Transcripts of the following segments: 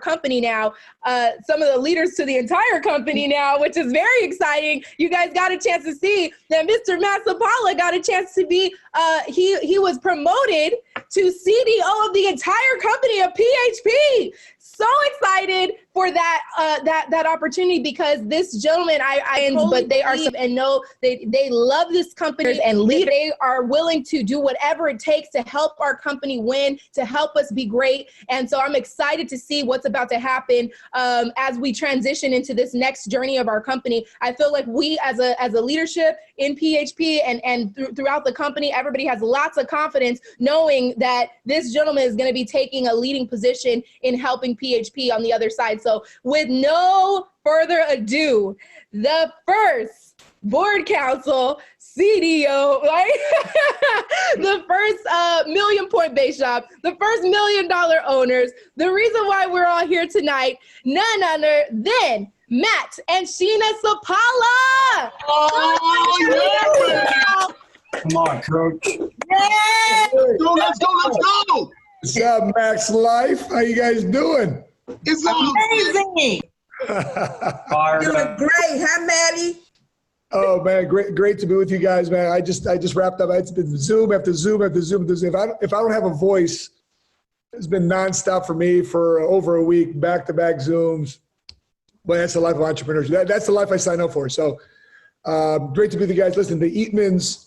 company now, some of the leaders to the entire company now, which is very exciting. You guys got a chance to see that Mr. Sauppala got a chance to be, he was promoted to CDO of the entire company of PHP. So excited for that opportunity, because this gentleman, but they are, and know they love this company and lead. They are willing to do whatever it takes to help our company win, to help us be great. And so I'm excited to see what's about to happen as we transition into this next journey of our company. I feel like we as a leadership in PHP and throughout the company, everybody has lots of confidence knowing that this gentleman is going to be taking a leading position in helping PHP on the other side. So with no further ado, the first board council CDO, right? The first million point base shop, the first $1 million owners. The reason why we're all here tonight, none other than Matt and Sheena Sauppala. Oh, yeah. Come on, coach. Yeah. Let's go. What's up, MAXLIFE? How you guys doing? It's amazing. Doing great, huh, Maddie? Oh man, great to be with you guys, man. I just wrapped up. It's been Zoom after Zoom after Zoom after Zoom. If I don't have a voice, it's been nonstop for me for over a week, back-to-back Zooms. But that's the life of entrepreneurship. That's the life I signed up for. So great to be with you guys. Listen, the Eatmans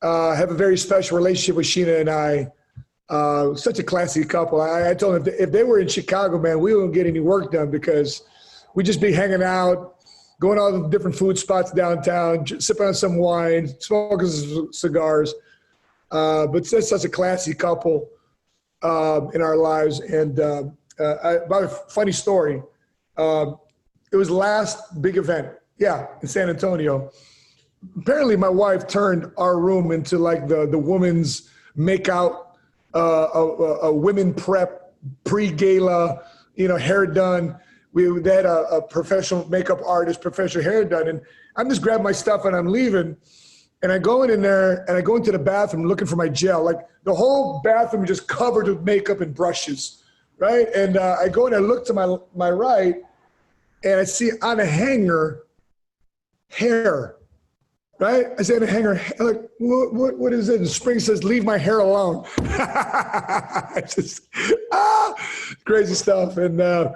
have a very special relationship with Sheena and I. Such a classy couple. I told them if they were in Chicago, man, we wouldn't get any work done because we'd just be hanging out, going to all the different food spots downtown, sipping on some wine, smoking some cigars. But it's just such a classy couple in our lives. And about a funny story, it was the last big event, in San Antonio. Apparently my wife turned our room into like the women's makeout, a women prep, pre-gala, hair done. They had a professional makeup artist, professional hair done. And I'm just grabbing my stuff and I'm leaving. And I go in there and I go into the bathroom looking for my gel. Like the whole bathroom just covered with makeup and brushes, right? And I go and I look to my right and I see on a hanger, hair. Right? I said, hang her, like, what is it? And Spring says, leave my hair alone. Just, crazy stuff. And then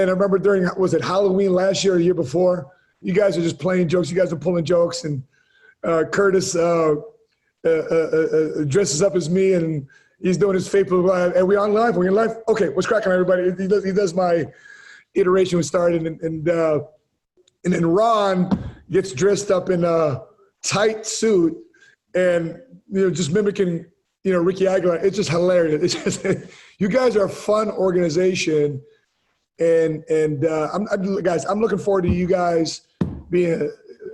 I remember was it Halloween last year or the year before? You guys are just playing jokes. You guys are pulling jokes. And Curtis dresses up as me and he's doing his faithful, and we on live? We're in live? Okay, what's cracking, everybody? He does my iteration we started. And then Ron gets dressed up in a tight suit and just mimicking Ricky Aguilar. It's just hilarious. It's just, you guys are a fun organization, and guys, I'm looking forward to you guys being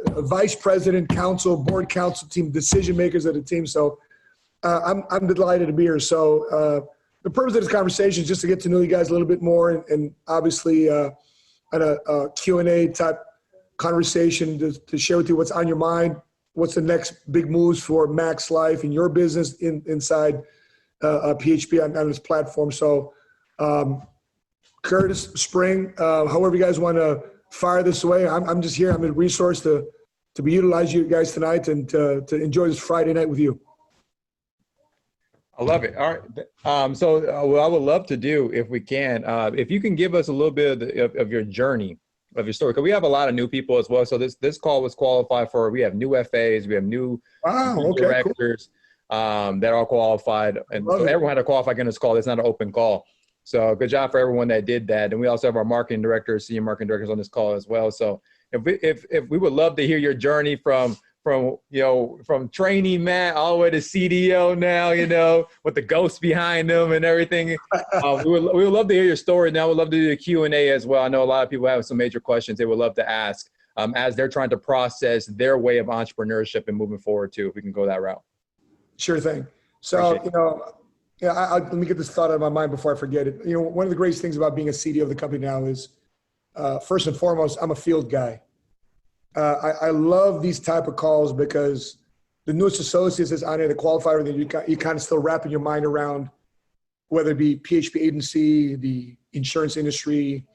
a vice president, council, board council team, decision makers of the team. So I'm delighted to be here. So the purpose of this conversation is just to get to know you guys a little bit more, and obviously on a Q&A type conversation to share with you what's on your mind, what's the next big moves for MAXLIFE and your business inside PHP on this platform. So Curtis, Spring, however you guys want to fire this away, I'm just here. I'm a resource to be utilized you guys tonight and to enjoy this Friday night with you. I love it. All right. So what I would love to do, if we can, if you can give us a little bit of your journey, of your story, because we have a lot of new people as well. So this call was qualified for, we have new FAs, we have new directors that are qualified. And so everyone had to qualify in this call. It's not an open call. So good job for everyone that did that. And we also have our marketing directors, senior marketing directors on this call as well. So if we would love to hear your journey from trainee Matt all the way to CDO now, with the ghost behind them and everything. We would love to hear your story. Now we'd love to do the Q&A as well. I know a lot of people have some major questions they would love to ask as they're trying to process their way of entrepreneurship and moving forward too, if we can go that route. Sure thing. So, let me get this thought out of my mind before I forget it. One of the greatest things about being a CDO of the company now is, first and foremost, I'm a field guy. I love these type of calls because the newest associates is on it, the qualifier, that you kind of still wrapping your mind around, whether it be PHP agency, the insurance industry,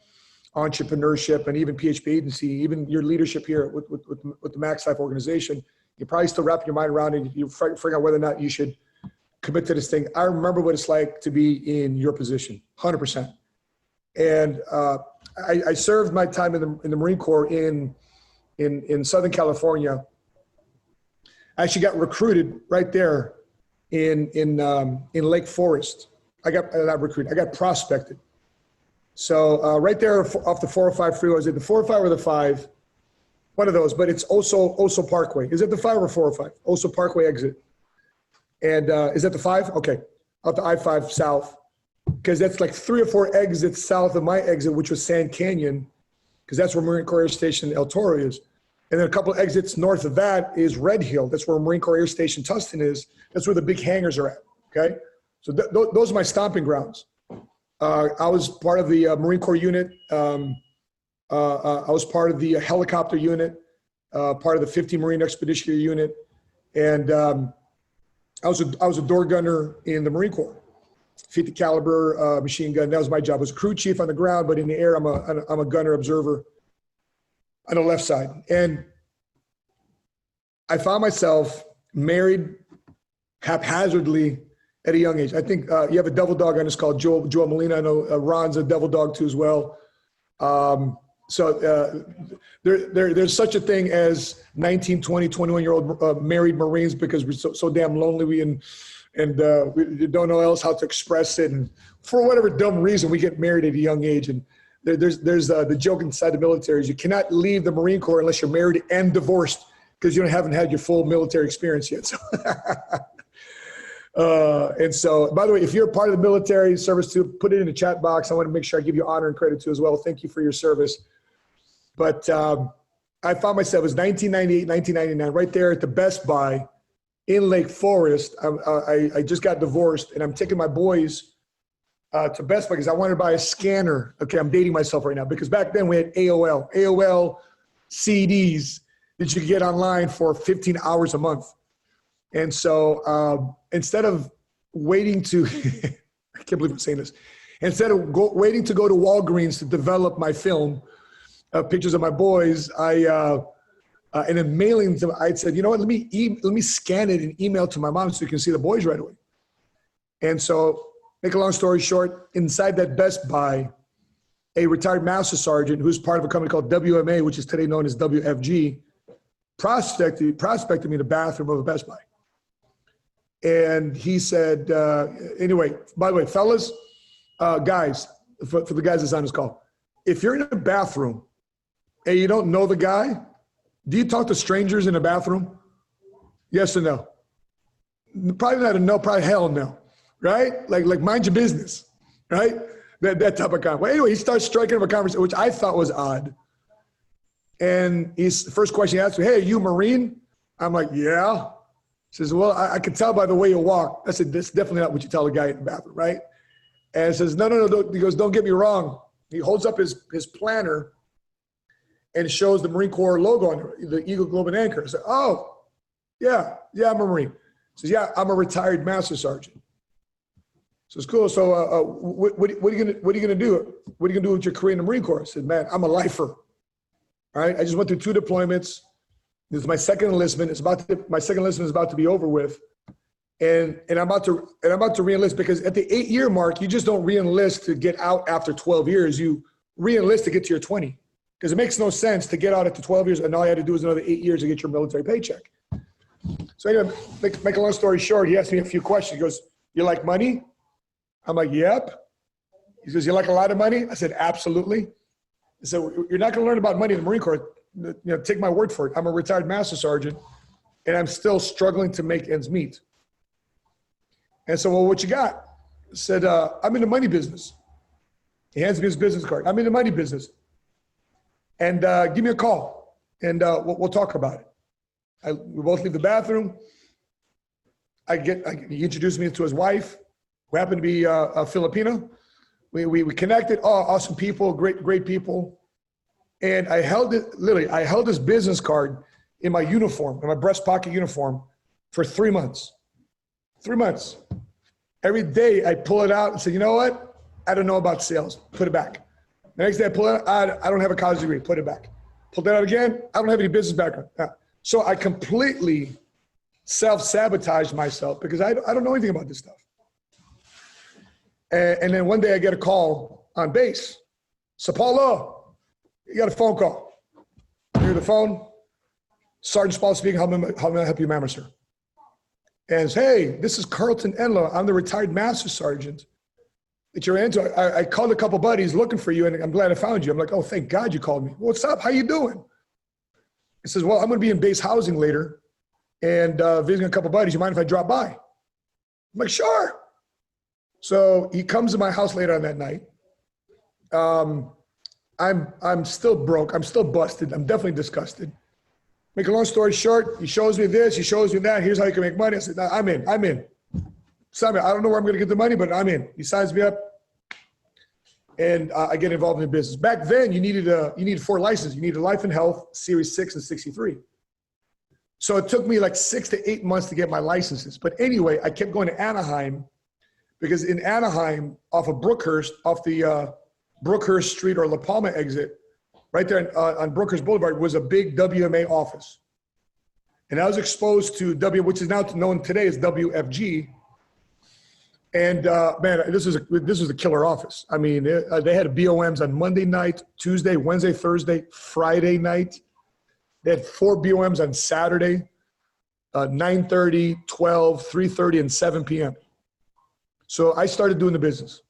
entrepreneurship, and even PHP agency, even your leadership here with the MAXLIFE organization, you're probably still wrapping your mind around it. You're figuring out whether or not you should commit to this thing. I remember what it's like to be in your position, 100%. And I served my time in the Marine Corps in Southern California. I actually got recruited right there in Lake Forest. I got prospected. So right there off the 405 freeway, is it the 405 or the 5? One of those, but it's Oso Parkway. Is it the 5 or 405? Oso Parkway exit. And is that the 5? Okay, out the I-5 south. Because that's like 3 or 4 exits south of my exit, which was Sand Canyon, because that's where Marine Corps Air Station El Toro is. And then a couple of exits north of that is Red Hill. That's where Marine Corps Air Station Tustin is. That's where the big hangars are at, okay? So those are my stomping grounds. I was part of the Marine Corps unit. I was part of the helicopter unit, part of the 50 Marine Expeditionary Unit. And I was a door gunner in the Marine Corps. 50 caliber machine gun. That was my job. I was a crew chief on the ground, but in the air, I'm a gunner observer on the left side. And I found myself married haphazardly at a young age. I think you have a devil dog on this called Joel Molina. I know Ron's a devil dog too as well. So there's such a thing as 19, 20, 21-year-old married Marines because we're so damn lonely and we don't know else how to express it. And for whatever dumb reason, we get married at a young age. And there's the joke inside the military is you cannot leave the Marine Corps unless you're married and divorced because you haven't had your full military experience yet. So and so, by the way, if you're a part of the military service too, put it in the chat box. I want to make sure I give you honor and credit too as well. Thank you for your service. But I found myself, it was 1998, 1999, right there at the Best Buy in Lake Forest. I just got divorced and I'm taking my boys to Best Buy because I wanted to buy a scanner. Okay, I'm dating myself right now because back then we had AOL CDs that you could get online for 15 hours a month. And so instead of waiting to, I can't believe I'm saying this, instead of waiting to go to Walgreens to develop my film, pictures of my boys, and then mailing them, I said, you know what, let me scan it and email to my mom so you can see the boys right away. And so, make a long story short, inside that Best Buy, a retired master sergeant who's part of a company called WMA, which is today known as WFG, prospected me in the bathroom of a Best Buy. And he said, anyway, by the way, fellas, guys, for the guys that's on this call, if you're in a bathroom and you don't know the guy, do you talk to strangers in the bathroom? Yes or no? Probably not a no, probably hell no, right? Like mind your business, right? That type of conversation. Well, anyway, he starts striking up a conversation, which I thought was odd. And the first question he asked me, hey, are you a Marine? I'm like, yeah. He says, well, I can tell by the way you walk. I said, that's definitely not what you tell a guy in the bathroom, right? And he says, no. He goes, don't get me wrong. He holds up his planner and shows the Marine Corps logo on it, the Eagle, Globe, and Anchor. I said, oh, yeah, I'm a Marine. He says, yeah, I'm a retired master sergeant. So it's cool. So what are you gonna do? What are you gonna do with your career in the Marine Corps? I said, man, I'm a lifer. All right, I just went through 2 deployments. This is my second enlistment. My second enlistment is about to be over with, and I'm about to reenlist because at the 8-year mark, you just don't reenlist to get out after 12 years. You reenlist to get to your 20, because it makes no sense to get out after 12 years and all you had to do is another 8 years to get your military paycheck. So anyway, make a long story short, he asked me a few questions. He goes, "You like money?" I'm like, "Yep." He says, "You like a lot of money?" I said, "Absolutely." He said, "You're not going to learn about money in the Marine Corps. Take my word for it. I'm a retired master sergeant, and I'm still struggling to make ends meet." And so, well, what you got? I said, "I'm in the money business." He hands me his business card. "I'm in the money business, and give me a call, and we'll talk about it." We both leave the bathroom. He introduced me to his wife, who happened to be a Filipino. We connected. Oh, awesome people, great people. And I held his business card in my uniform, in my breast pocket uniform, for 3 months. 3 months. Every day I pull it out and say, you know what? I don't know about sales. Put it back. The next day I pull it out. I don't have a college degree. Put it back. Pull that out again. I don't have any business background. So I completely self-sabotaged myself because I don't know anything about this stuff. And then one day I get a call on base. Sauppala, you got a phone call. I hear the phone. Sergeant Sauppala speaking. How may I help you, ma'am, sir? And hey, this is Carlton Enlow. I'm the retired master sergeant that you're into. I called a couple buddies looking for you, and I'm glad I found you. I'm like, oh, thank God you called me. What's up? How you doing? He says, well, I'm going to be in base housing later and visiting a couple buddies. You mind if I drop by? I'm like, sure. So he comes to my house later on that night. I'm still broke. I'm still busted. I'm definitely disgusted. Make a long story short, he shows me this, he shows me that. Here's how you can make money. I said, no, I'm in. So I don't know where I'm going to get the money, but I'm in. He signs me up, and I get involved in the business. Back then, you needed 4 licenses. You needed Life and Health, Series 6 and 63. So it took me like 6 to 8 months to get my licenses. But anyway, I kept going to Anaheim because in Anaheim, off of Brookhurst, off the Brookhurst Street or La Palma exit, right there on Brookhurst Boulevard was a big WMA office. And I was exposed to which is now known today as WFG. And man, this was a killer office. I mean, they had BOMs on Monday night, Tuesday, Wednesday, Thursday, Friday night. They had 4 BOMs on Saturday, 9:30, 12, 3:30, and 7 p.m. So I started doing the business.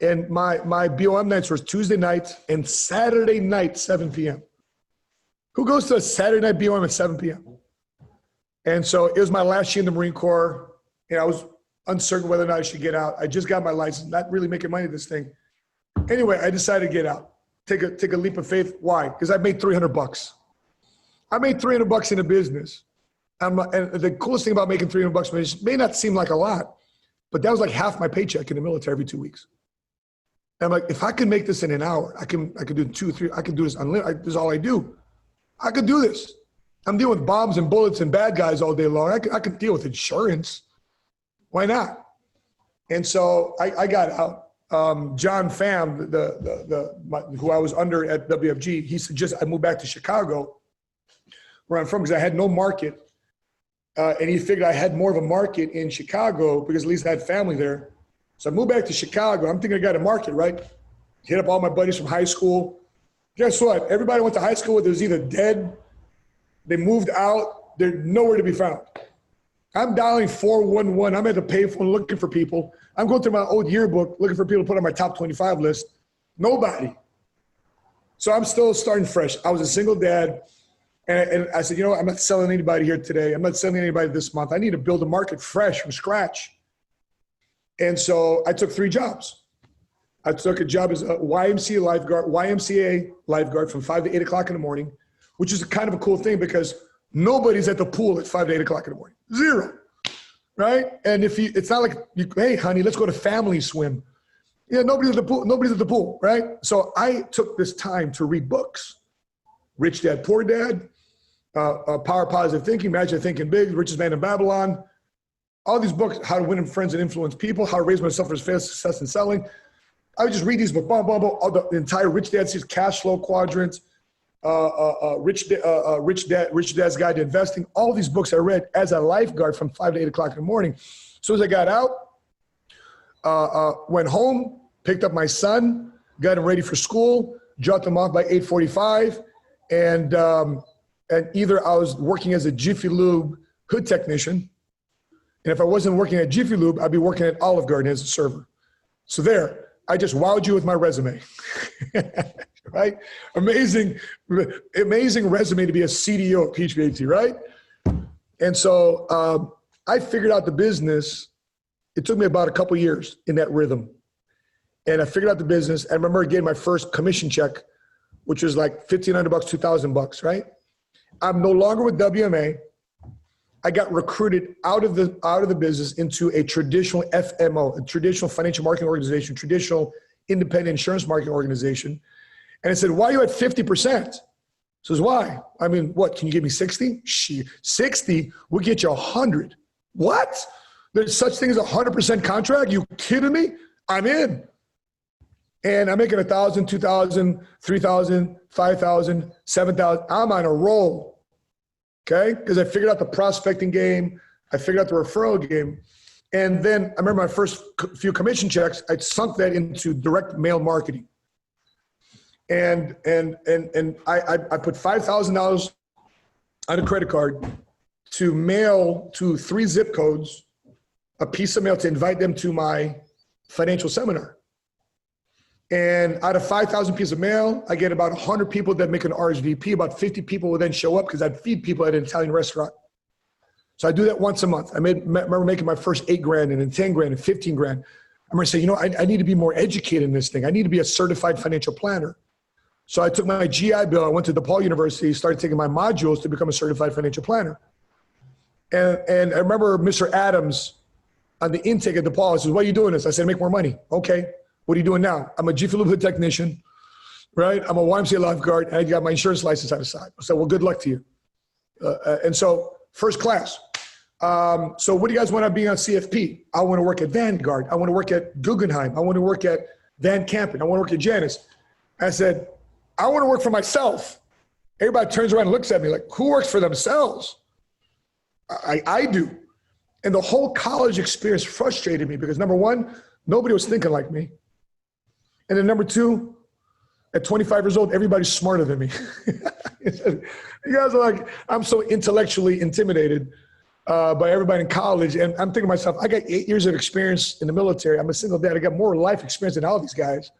And my BOM nights were Tuesday night and Saturday night, 7 p.m. Who goes to a Saturday night BOM at 7 p.m.? And so it was my last year in the Marine Corps. And I was uncertain whether or not I should get out. I just got my license, not really making money this thing. Anyway, I decided to get out. Take a leap of faith. Why? Because I made $300. I made $300 in a business. And the coolest thing about making $300 may not seem like a lot, but that was like half my paycheck in the military every 2 weeks. And I'm like, if I can make this in an hour, I can do 2, 3, I can do this unlimited. This is all I do. I could do this. I'm dealing with bombs and bullets and bad guys all day long. I could deal with insurance. Why not? And so I got out. John Pham, who I was under at WFG, he suggested I moved back to Chicago, where I'm from, because I had no market. And he figured I had more of a market in Chicago because at least I had family there. So I moved back to Chicago. I'm thinking I got a market, right? Hit up all my buddies from high school. Guess what? Everybody I went to high school with was either dead, they moved out, they're nowhere to be found. I'm dialing 411. I'm at the payphone looking for people. I'm going through my old yearbook looking for people to put on my top 25 list. Nobody. So I'm still starting fresh. I was a single dad. And I said, you know what? I'm not selling anybody here today. I'm not selling anybody this month. I need to build a market fresh from scratch. And so I took 3 jobs. I took a job as a YMCA lifeguard from 5 to 8 o'clock in the morning, which is kind of a cool thing because nobody's at the pool at 5 to 8 o'clock in the morning. 0, right? And it's not like, hey, honey, let's go to family swim. Yeah, nobody's at the pool, right? So I took this time to read books. Rich Dad, Poor Dad, Power Positive Thinking, Imagine Thinking Big, Richest Man in Babylon. All these books, How to Win Friends and Influence People, How to Raise Myself for Success in Selling. I would just read these books, all the entire Rich Dad series, Cash Flow Quadrant, Rich Dad's Guide to Investing. All these books I read as a lifeguard from 5 to 8 o'clock in the morning. As soon as I got out, went home, picked up my son, got him ready for school, dropped him off by 8:45, and either I was working as a Jiffy Lube hood technician, and if I wasn't working at Jiffy Lube, I'd be working at Olive Garden as a server. So there, I just wowed you with my resume, right? Amazing resume to be a CDO at PHBAT, right? And so I figured out the business. It took me about a couple years in that rhythm. And I figured out the business. And I remember getting my first commission check, which was like $1,500, $2,000, right? I'm no longer with WMA. I got recruited out of the business into a traditional FMO, a traditional financial marketing organization, traditional independent insurance marketing organization. And I said, why are you at 50%? Says, why? I mean, what, can you give me 60? 60, we'll get you 100. What? There's such thing as a 100% contract? You kidding me? I'm in. And I'm making 1,000, 2,000, 3,000, 5,000, 7,000. I'm on a roll, okay? Because I figured out the prospecting game. I figured out the referral game. And then I remember my first few commission checks, I sunk that into direct mail marketing. And I put $5,000 on a credit card to mail to 3 zip codes a piece of mail to invite them to my financial seminar. And out of 5,000 pieces of mail, I get about 100 people that make an RSVP. About 50 people will then show up because I'd feed people at an Italian restaurant. So I do that once a month. I remember making my first 8 grand and then 10 grand and 15 grand. I remember saying, I need to be more educated in this thing. I need to be a certified financial planner. So I took my GI Bill. I went to DePaul University, started taking my modules to become a certified financial planner. And I remember Mr. Adams on the intake at DePaul says, "Why are you doing this?" I said, "Make more money." "Okay, what are you doing now?" "I'm a Jiffy Lube technician, right? I'm a YMCA lifeguard, and I got my insurance license on the side." I said, "Well, good luck to you." And so first class. So what do you guys want to be on CFP? "I want to work at Vanguard. I want to work at Guggenheim. I want to work at Van Kampen. I want to work at Janus." I said, "I want to work for myself." Everybody turns around and looks at me like, who works for themselves? I do. And the whole college experience frustrated me because number one, nobody was thinking like me. And then number two, at 25 years old, everybody's smarter than me. You guys are like, I'm so intellectually intimidated by everybody in college. And I'm thinking to myself, I got 8 years of experience in the military. I'm a single dad. I got more life experience than all these guys.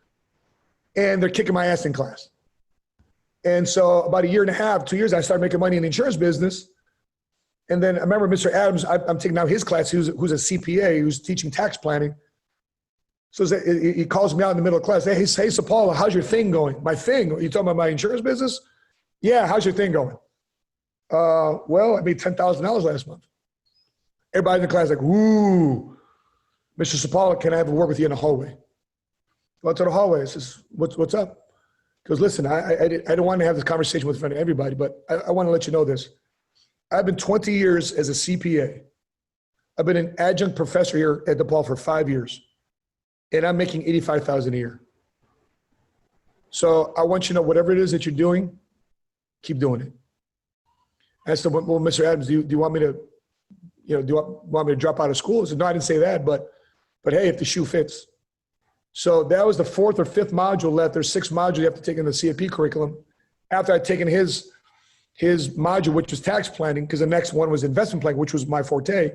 And they're kicking my ass in class. And so about a year and a half, 2 years, I started making money in the insurance business. And then I remember Mr. Adams, I'm taking out his class, who's a CPA, who's teaching tax planning. So he calls me out in the middle of class. Hey, Sauppala, how's your thing going? My thing? Are you talking about my insurance business? "Yeah, how's your thing going?" "Well, I made $10,000 last month." Everybody in the class like, "Woo, Mr. Sauppala, can I have a word with you in the hallway?" Go out to the hallway. I says, what's up? He goes, "Listen, I don't want to have this conversation with everybody, but I want to let you know this. I've been 20 years as a CPA. I've been an adjunct professor here at DePaul for 5 years, and I'm making $85,000 a year. So I want you to know whatever it is that you're doing, keep doing it." And I said, "Well, Mr. Adams, do you want me to, do you want me to drop out of school?" I said, "No, I didn't say that, but hey, if the shoe fits." So that was the 4th or 5th module left. There's 6 modules you have to take in the CFP curriculum. After I'd taken his module, which was tax planning, because the next one was investment planning, which was my forte.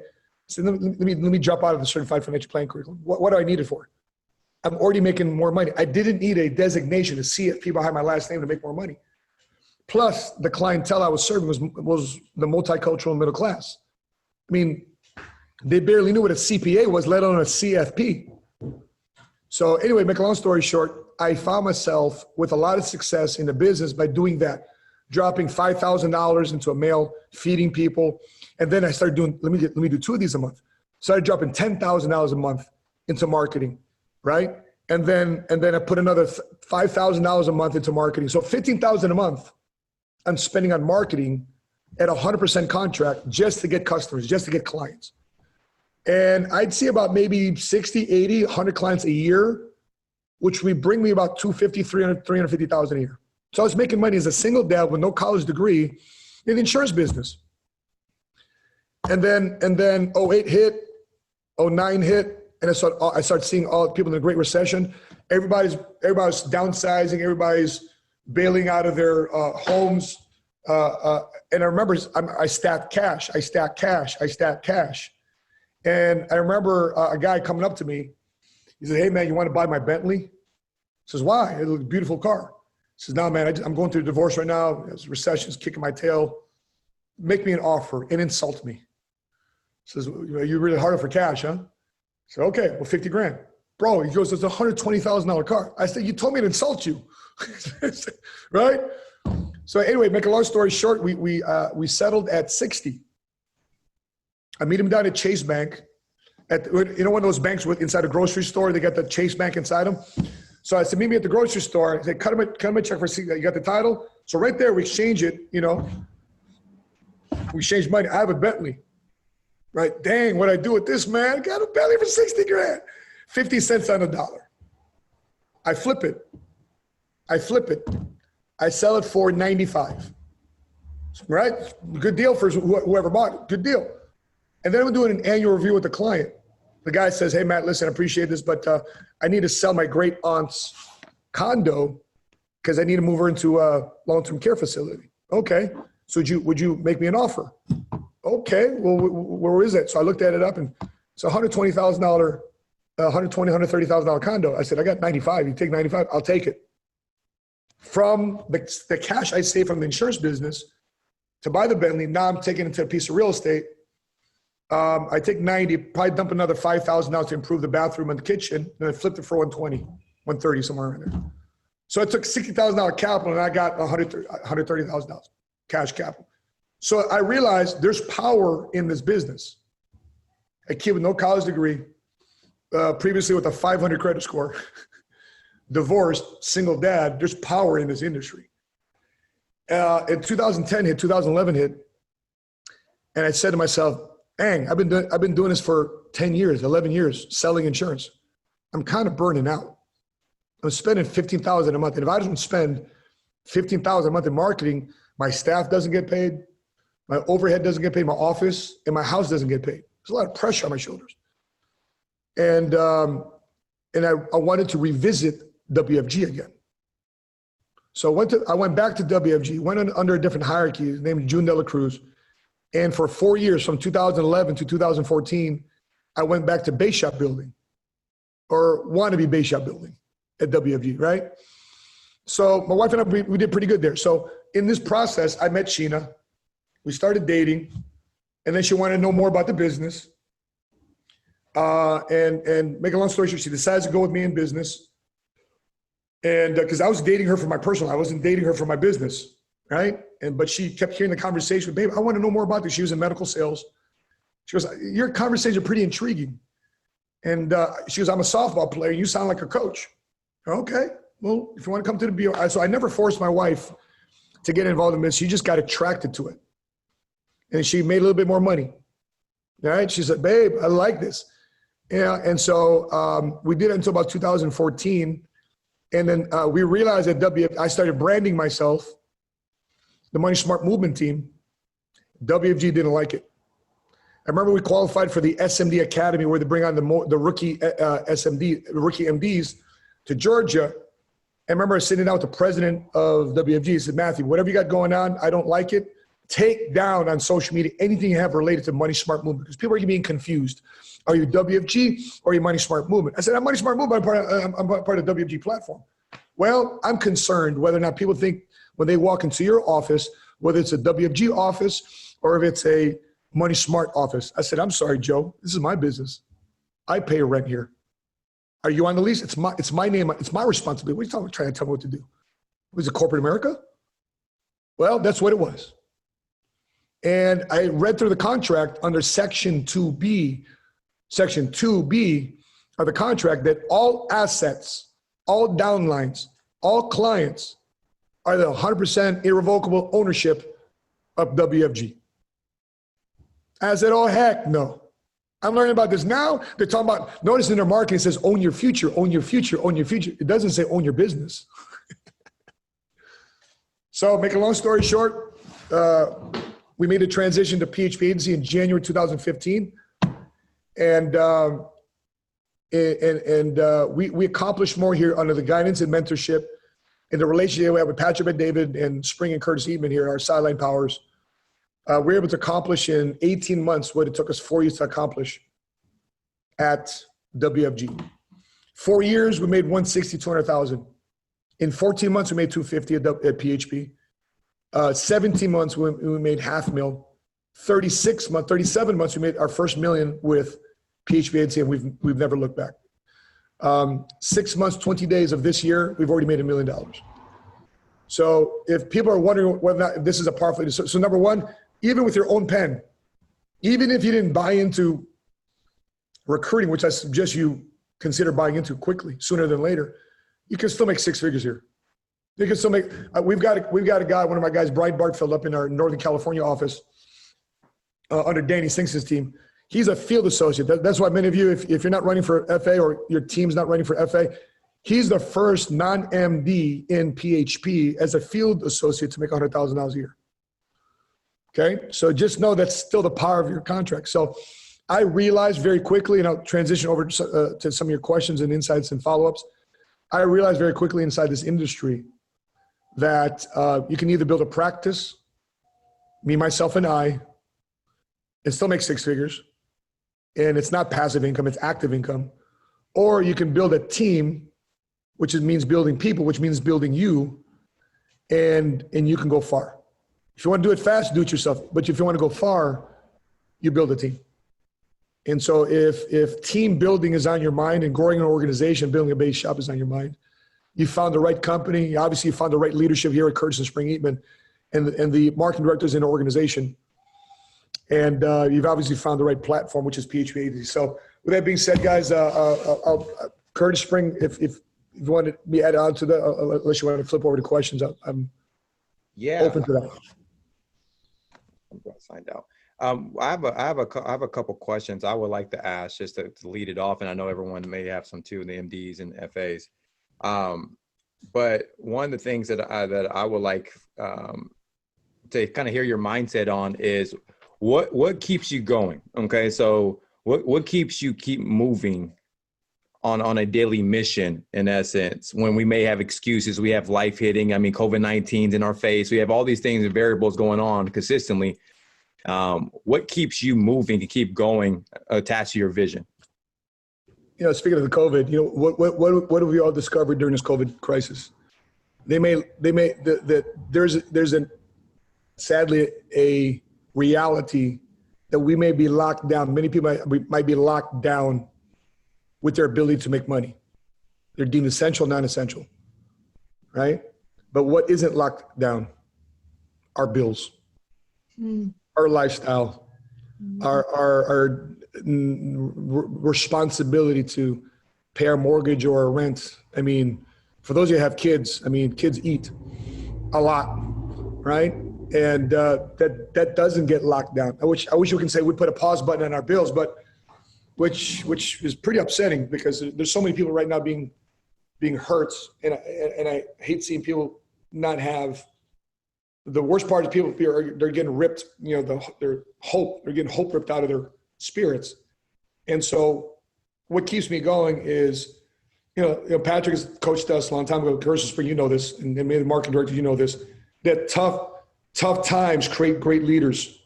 So let me drop out of the certified financial planning curriculum. What do I need it for? I'm already making more money. I didn't need a designation, a CFP behind my last name to make more money. Plus, the clientele I was serving was the multicultural middle class. I mean, they barely knew what a CPA was, let alone a CFP. So anyway, make a long story short, I found myself with a lot of success in the business by doing that. Dropping $5,000 into a mail, feeding people. And then I started doing, let me do 2 of these a month. Started dropping $10,000 a month into marketing, right? And then I put another $5,000 a month into marketing. So $15,000 a month I'm spending on marketing at 100% contract just to get customers, just to get clients. And I'd see about maybe 60, 80, 100 clients a year, which would bring me about $250,000, $300,000, $350,000 a year. So I was making money as a single dad with no college degree in the insurance business. And then 08 hit, 09 hit, and I started seeing all the people in the Great Recession. Everybody's downsizing, everybody's bailing out of their homes. And I remember I stacked cash. And I remember a guy coming up to me. He said, "Hey man, you want to buy my Bentley?" I says, "Why? It looks a beautiful car." He says, "No, man, I'm going through a divorce right now. This recession's kicking my tail. Make me an offer and insult me." He says, "You're really hard for cash, huh?" I said, "Okay, well, 50 grand. Bro," he goes, "It's a $120,000 car." I said, "You told me to insult you." Right? So anyway, make a long story short, we settled at 60. I meet him down at Chase Bank. One of those banks inside a grocery store, they got the Chase Bank inside them. So I said, "Meet me at the grocery store." I said, cut him a check for, you got the title? So right there, we exchange it, we exchange money. I have a Bentley, right? Dang, what'd I do with this, man? I got a Bentley for 60 grand, 50 cents on the dollar. I flip it. I sell it for 95. Right? Good deal for whoever bought it. Good deal. And then I'm doing an annual review with the client. The guy says, hey, Matt, listen, I appreciate this, but I need to sell my great aunt's condo because I need to move her into a long-term care facility. Okay. So would you make me an offer? Okay. Well, where is it? So I looked at it up, and it's $120,000, $130,000 condo. I said, I got 95. You take 95, I'll take it. From the cash I saved from the insurance business to buy the Bentley, now I'm taking it to a piece of real estate. I take 90, probably dump another 5,000 out to improve the bathroom and the kitchen, and I flipped it for 120, 130, somewhere around there. So I took $60,000 capital, and I got $130,000 cash capital. So I realized there's power in this business. A kid with no college degree, previously with a 500 credit score, divorced, single dad, there's power in this industry. In 2010 hit, 2011 hit, and I said to myself, dang, I've been doing this for 10 years, 11 years, selling insurance. I'm kind of burning out. I'm spending $15,000 a month. And if I don't spend $15,000 a month in marketing, my staff doesn't get paid, my overhead doesn't get paid, my office and my house doesn't get paid. There's a lot of pressure on my shoulders. And I wanted to revisit WFG again. So I went back to WFG, went under a different hierarchy named June De La Cruz. And for 4 years, from 2011 to 2014, I went back to base shop building, or wannabe base shop building at WFG, right? So my wife and I, we did pretty good there. So in this process, I met Sheena. We started dating, and then she wanted to know more about the business. And make a long story short, she decides to go with me in business. And because I was dating her for my personal, I wasn't dating her for my business, right? But she kept hearing the conversation, babe, I want to know more about this. She was in medical sales. She goes, your conversations are pretty intriguing. And she goes, I'm a softball player. You sound like a coach. Okay, well, if you want to come to the BO. So I never forced my wife to get involved in this. She just got attracted to it. And she made a little bit more money. All right, she said, babe, I like this. Yeah, and so we did it until about 2014. And then we realized that I started branding myself, the Money Smart Movement team. WFG didn't like it. I remember we qualified for the SMD Academy, where they bring on the rookie rookie MDs to Georgia. I remember sitting down with the president of WFG. He said, Matthew, whatever you got going on, I don't like it. Take down on social media anything you have related to Money Smart Movement, because people are being confused. Are you WFG or are you Money Smart Movement? I said, I'm Money Smart Movement. I'm part of the WFG platform. Well, I'm concerned whether or not people think when they walk into your office, whether it's a WFG office or if it's a Money Smart office. I said, I'm sorry, Joe. This is my business. I pay rent here. Are you on the lease? It's my name. It's my responsibility. What are you trying to tell me what to do? Was it corporate America? Well, that's what it was. And I read through the contract under Section 2B of the contract that all assets, all downlines, all clients are the 100% irrevocable ownership of WFG. I said, oh, heck no. I'm learning about this now. They're talking about, notice in their marketing, it says own your future, own your future, own your future. It doesn't say own your business. So make a long story short, we made a transition to PHP agency in January 2015. And we accomplished more here under the guidance and mentorship and the relationship we have with Patrick and David and Spring and Curtis Eatman here, our sideline powers. We're able to accomplish in 18 months what it took us 4 years to accomplish at WFG. 4 years, we made 160, 200,000. In 14 months, we made 250 at PHP. 17 months, we made $500,000. 37 months, we made our first $1 million with PHP agency, and we've never looked back. 6 months, 20 days of this year, we've already made $1 million. So if people are wondering whether or not this is a powerful, so number one, even with your own pen, even if you didn't buy into recruiting, which I suggest you consider buying into quickly, sooner than later, you can still make 6 figures here. You can still make, we've got a guy, one of my guys, Brian Bartfeld, up in our Northern California office under Danny Sinks' team. He's a field associate. That's why many of you, if you're not running for FA or your team's not running for FA, He's the first non-MD in PHP as a field associate to make $100,000 a year. Okay, so just know that's still the power of your contract. So I realized very quickly, and I'll transition over to some of your questions and insights and follow-ups. I realized very quickly inside this industry that you can either build a practice, me, myself, and I, and still make six figures. And it's not passive income, it's active income. Or you can build a team, which means building people, which means building you, and you can go far. If you want to do it fast, do it yourself. But if you want to go far, you build a team. And so if team building is on your mind and growing an organization, building a base shop is on your mind, you found the right company. Obviously, you found the right leadership here at Curtis and Spring Eatman and the marketing directors in the organization. And you've obviously found the right platform, which is PHP Agency. So with that being said, guys, Curtis Spring, if you want me to add on to that, unless you want to flip over to questions, I'm open to that. I'm going to find out. I have a couple questions I would like to ask just to lead it off, and I know everyone may have some too, the MDs and FAs. But one of the things that I would like to kind of hear your mindset on is what keeps you going. Okay, so what keeps you keep moving on a daily mission, in essence, when we may have excuses, we have life hitting, I mean, COVID-19's in our face, we have all these things and variables going on consistently. What keeps you moving to keep going attached to your vision? You know, speaking of the COVID, you know, what have we all discovered during this COVID crisis? There's sadly a reality that we may be locked down. Many people might be locked down with their ability to make money. They're deemed essential, non-essential, right? But what isn't locked down? Our bills, our lifestyle, our responsibility to pay our mortgage or our rent. I mean, for those of you who have kids, I mean, kids eat a lot, right? And that doesn't get locked down. I wish we can say we put a pause button on our bills, but which is pretty upsetting because there's so many people right now being hurt, and I hate seeing people not have. The worst part is people they're getting ripped, you know, they're getting hope ripped out of their spirits. And so what keeps me going is, you know, Patrick has coached us a long time ago, Curtis Spring, you know this, and maybe the marketing director, you know this, that tough times create great leaders,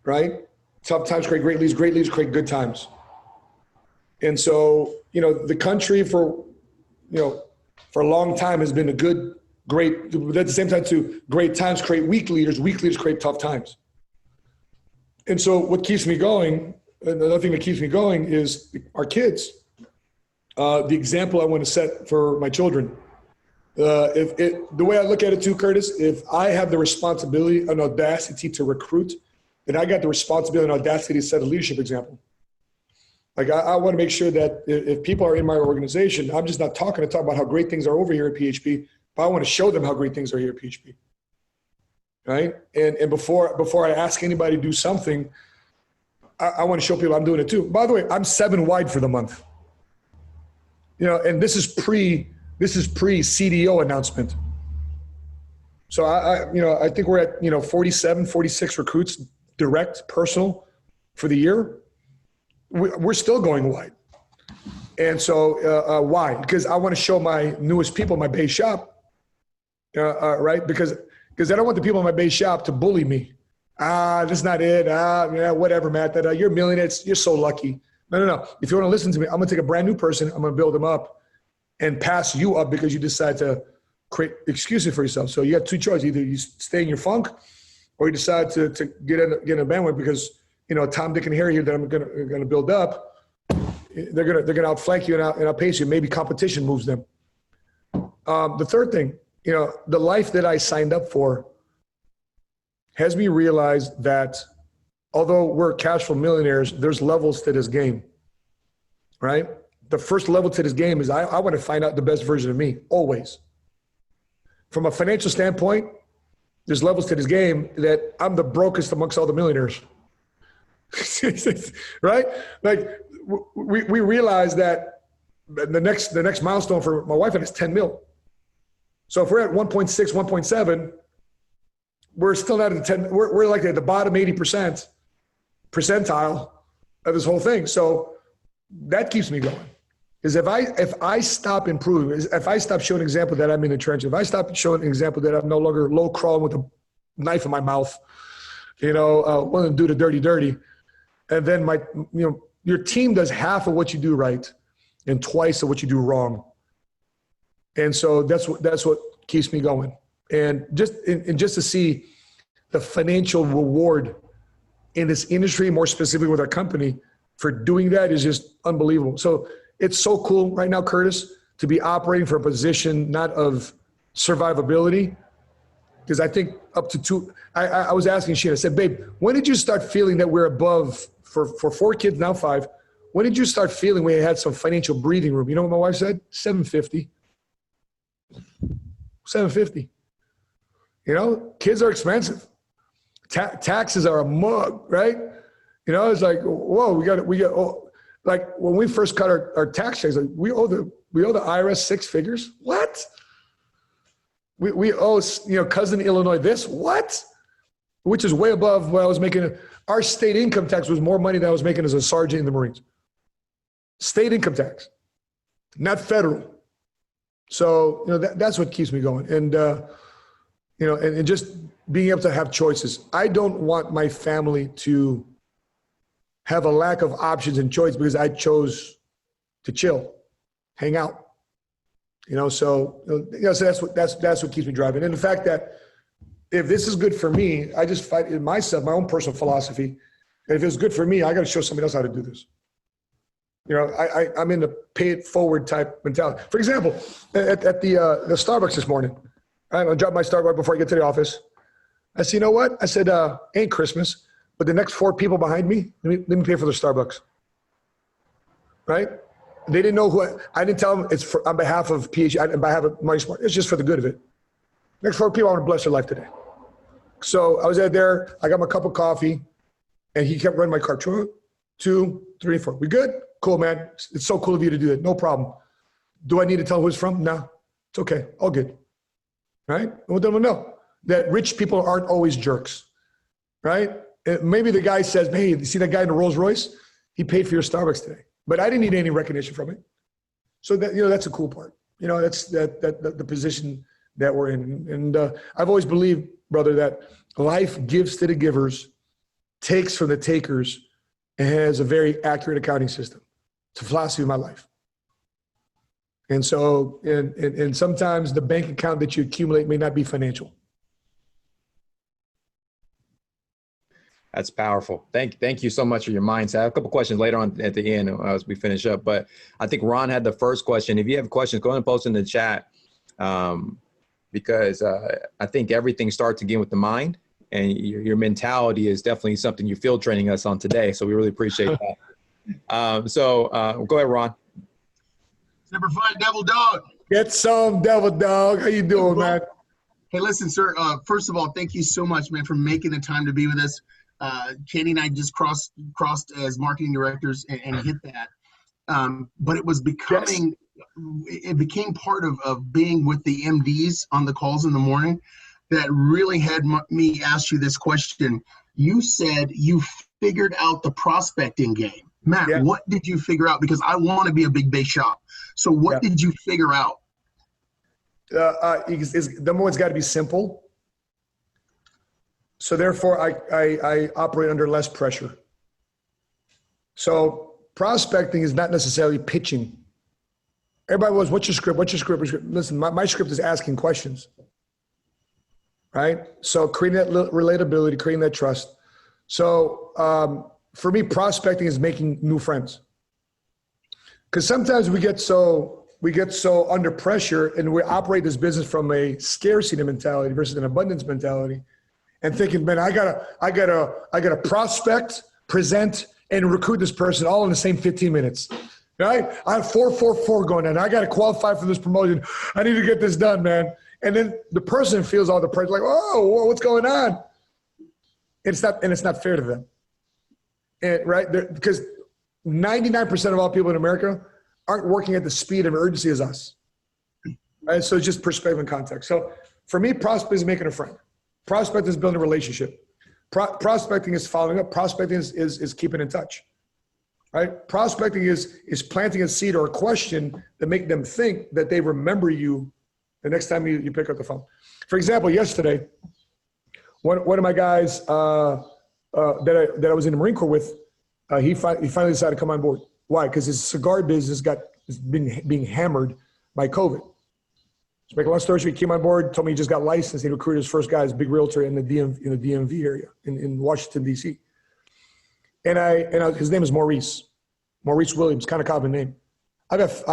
right? Tough times create great leaders create good times. And so, you know, the country for a long time has been great, but at the same time too, great times create weak leaders create tough times. And so what keeps me going, another thing that keeps me going is our kids. The example I want to set for my children. The way I look at it too, Curtis, if I have the responsibility and audacity to recruit, then I got the responsibility and audacity to set a leadership example. Like I want to make sure that if people are in my organization, I'm just not talking about how great things are over here at PHP, but I want to show them how great things are here at PHP. Right? And before I ask anybody to do something, I want to show people I'm doing it too. By the way, I'm 7 wide for the month. You know, and this is pre CDO announcement. So I think we're at 47, 46 recruits direct, personal for the year. We're still going wide. And so why? Because I want to show my newest people my base shop, right? Because I don't want the people in my base shop to bully me. This is not it. Yeah, whatever, Matt. You're a millionaire. You're so lucky. No. If you want to listen to me, I'm going to take a brand new person. I'm going to build them up and pass you up because you decide to create excuses for yourself. So you have two choices. Either you stay in your funk or you decide to get in a bandwagon because, Tom, Dick, and Harry here that I'm going to build up, they're going to outflank you and outpace you. Maybe competition moves them. The third thing, the life that I signed up for has me realize that although we're cash flow millionaires, there's levels to this game, right? The first level to this game is I want to find out the best version of me, always. From a financial standpoint, there's levels to this game that I'm the brokest amongst all the millionaires, right? Like we realize that the next milestone for my wife and is 10 mil. So if we're at 1.6, 1.7, we're still not at 10. We're like at the bottom 80% percentile of this whole thing. So that keeps me going. Is if I stop improving, if I stop showing an example that I'm in the trench, if I stop showing an example that I'm no longer low crawling with a knife in my mouth, want to do the dirty, and then your team does half of what you do right and twice of what you do wrong. And so that's what keeps me going. And just to see the financial reward in this industry, more specifically with our company, for doing that is just unbelievable. So it's so cool right now, Curtis, to be operating from a position not of survivability, because I think up to two. I was asking Sheena, I said, babe, when did you start feeling that we're above for 4 kids, now 5? When did you start feeling we had some financial breathing room? You know what my wife said? 750. 750. Kids are expensive. Taxes are a mug, right? It's like, whoa, we got like when we first cut our tax checks, like we owe the IRS 6 figures. What? We owe, cousin Illinois this. What? Which is way above what I was making. Our state income tax was more money than I was making as a sergeant in the Marines. State income tax, not federal. So, that's what keeps me going. And, and just being able to have choices. I don't want my family to have a lack of options and choice because I chose to chill, hang out. So that's what keeps me driving. And the fact that if this is good for me, I just fight in myself, my own personal philosophy. And if it's good for me, I got to show somebody else how to do this. I'm in the pay it forward type mentality. For example, at the Starbucks this morning, I dropped my Starbucks before I get to the office. I said, you know what? I said, ain't Christmas, but the next 4 people behind me, let me pay for the Starbucks. Right? They didn't know I didn't tell them it's on behalf of PH, on behalf of Money Smart. It's just for the good of it. Next 4 people, I want to bless their life today. So I was out there, I got my cup of coffee, and he kept running my cart. 1, 2, 3, 4. We good? Cool, man. It's so cool of you to do that. No problem. Do I need to tell who it's from? No. It's okay. All good. Right? And what them know that rich people aren't always jerks. Right? Maybe the guy says, hey, you see that guy in the Rolls Royce? He paid for your Starbucks today. But I didn't need any recognition from it. So that, that's a cool part. That's the position that we're in. And I've always believed, brother, that life gives to the givers, takes from the takers, and has a very accurate accounting system. It's a philosophy of my life. And so, and sometimes the bank account that you accumulate may not be financial. That's powerful. Thank you so much for your mindset. I have a couple questions later on at the end as we finish up, but I think Ron had the first question. If you have questions, go ahead and post in the chat, because I think everything starts again with the mind, and your mentality is definitely something you're field training us on today. So we really appreciate that. Go ahead, Ron. Number 5, Devil Dog. Get some, Devil Dog. How you doing, man? Hey, listen, sir. First of all, thank you so much, man, for making the time to be with us. Kenny and I just crossed as marketing directors and hit that. But it was becoming, it became part of being with the MDs on the calls in the morning that really had me ask you this question. You said you figured out the prospecting game. Matt, what did you figure out? Because I want to be a big base shop. So what did you figure out? Number one's got to be simple. So therefore, I operate under less pressure. So prospecting is not necessarily pitching. Everybody was, what's your script? What's your script? Listen, my script is asking questions, right? So creating that relatability, creating that trust. So for me, prospecting is making new friends. Because sometimes we get so under pressure and we operate this business from a scarcity mentality versus an abundance mentality, and thinking, man, I gotta prospect, present, and recruit this person all in the same 15 minutes. Right? I have 4-4-4 going on. I got to qualify for this promotion. I need to get this done, man. And then the person feels all the pressure, like, oh, what's going on? It's not fair to them. And right there, because 99% of all people in America aren't working at the speed of urgency as us. Right? So it's just perspective and context. So for me, prospecting is making a friend. Prospecting is building a relationship. Prospecting is following up. Prospecting is keeping in touch. Right? Prospecting is planting a seed or a question that make them think that they remember you the next time you pick up the phone. For example, yesterday, one of my guys that I was in the Marine Corps with, he finally decided to come on board. Why? Because his cigar business has been being hammered by COVID. To make a long story short, he came on board, told me he just got licensed. He recruited his first guy as a big realtor in the DMV area in Washington, D.C. And his name is Maurice Williams, kind of common name. If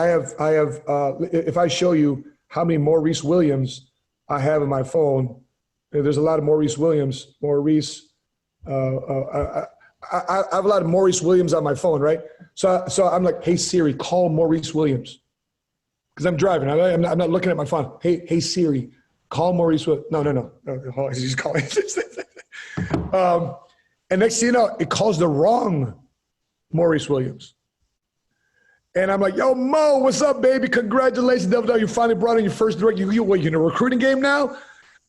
I show you how many Maurice Williams I have in my phone, there's a lot of Maurice Williams. I have a lot of Maurice Williams on my phone, right? So I'm like, hey Siri, call Maurice Williams. Because I'm driving. I'm not looking at my phone. Hey Siri, call Maurice Williams. No. He's calling. And next thing you know, it calls the wrong Maurice Williams. And I'm like, yo, Mo, what's up, baby? Congratulations, Devil. You finally brought in your first direct. You in a recruiting game now?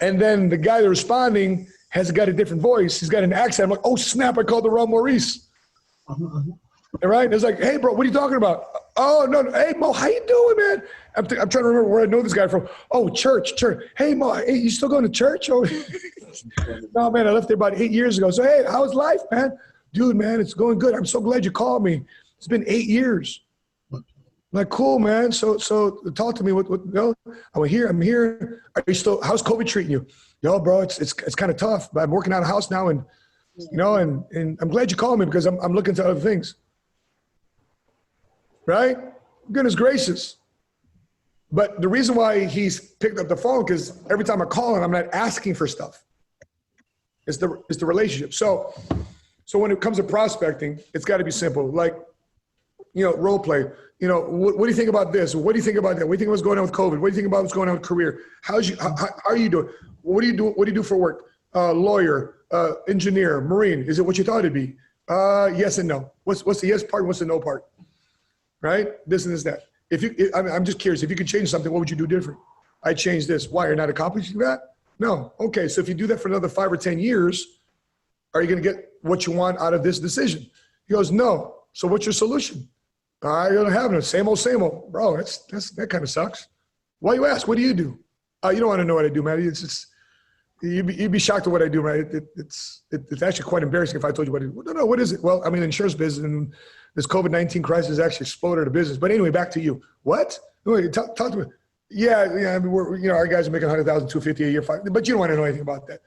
And then the guy that's responding has got a different voice. He's got an accent. I'm like, oh, snap, I called the wrong Maurice. All right? It's like, hey, bro, what are you talking about? Oh, no. Hey, Mo, how you doing, man? I'm trying to remember where I know this guy from. Oh, church. Hey, Mo, hey, you still going to church? Oh, no, man, I left there about 8 years ago. So, hey, how's life, man? Dude, man, it's going good. I'm so glad you called me. It's been 8 years. I'm like, cool, man. So talk to me. What? No, I'm here. Are you still? How's COVID treating you? Yo, bro, it's kind of tough. But I'm working out of house now, and and I'm glad you called me because I'm looking to other things. Right? Goodness gracious. But the reason why he's picked up the phone because every time I call him, I'm not asking for stuff. It's the relationship. So when it comes to prospecting, it's got to be simple. Like, role play. What do you think about this? What do you think about that? What do you think what's going on with COVID? What do you think about what's going on with career? How are you doing? What do you do? What do you do for work? Lawyer, engineer, Marine. Is it what you thought it'd be? Yes and no. What's the yes part? What's the no part? Right? This and this, that. I'm just curious. If you could change something, what would you do different? I changed this. Why? You're not accomplishing that? No. Okay. So if you do that for another 5 or 10 years, are you going to get what you want out of this decision? He goes, no. So what's your solution? I don't have it. Same old, bro. That kind of sucks. Why you ask? What do? You don't want to know what I do, man. It's just, you'd be shocked at what I do, right? It's actually quite embarrassing if I told you what I do. No, what is it? Well, I'm in the insurance business, and this COVID-19 crisis actually exploded the business. But anyway, back to you. What? Talk to me. Yeah. I mean, our guys are making $100,000, $250 a year, but you don't want to know anything about that.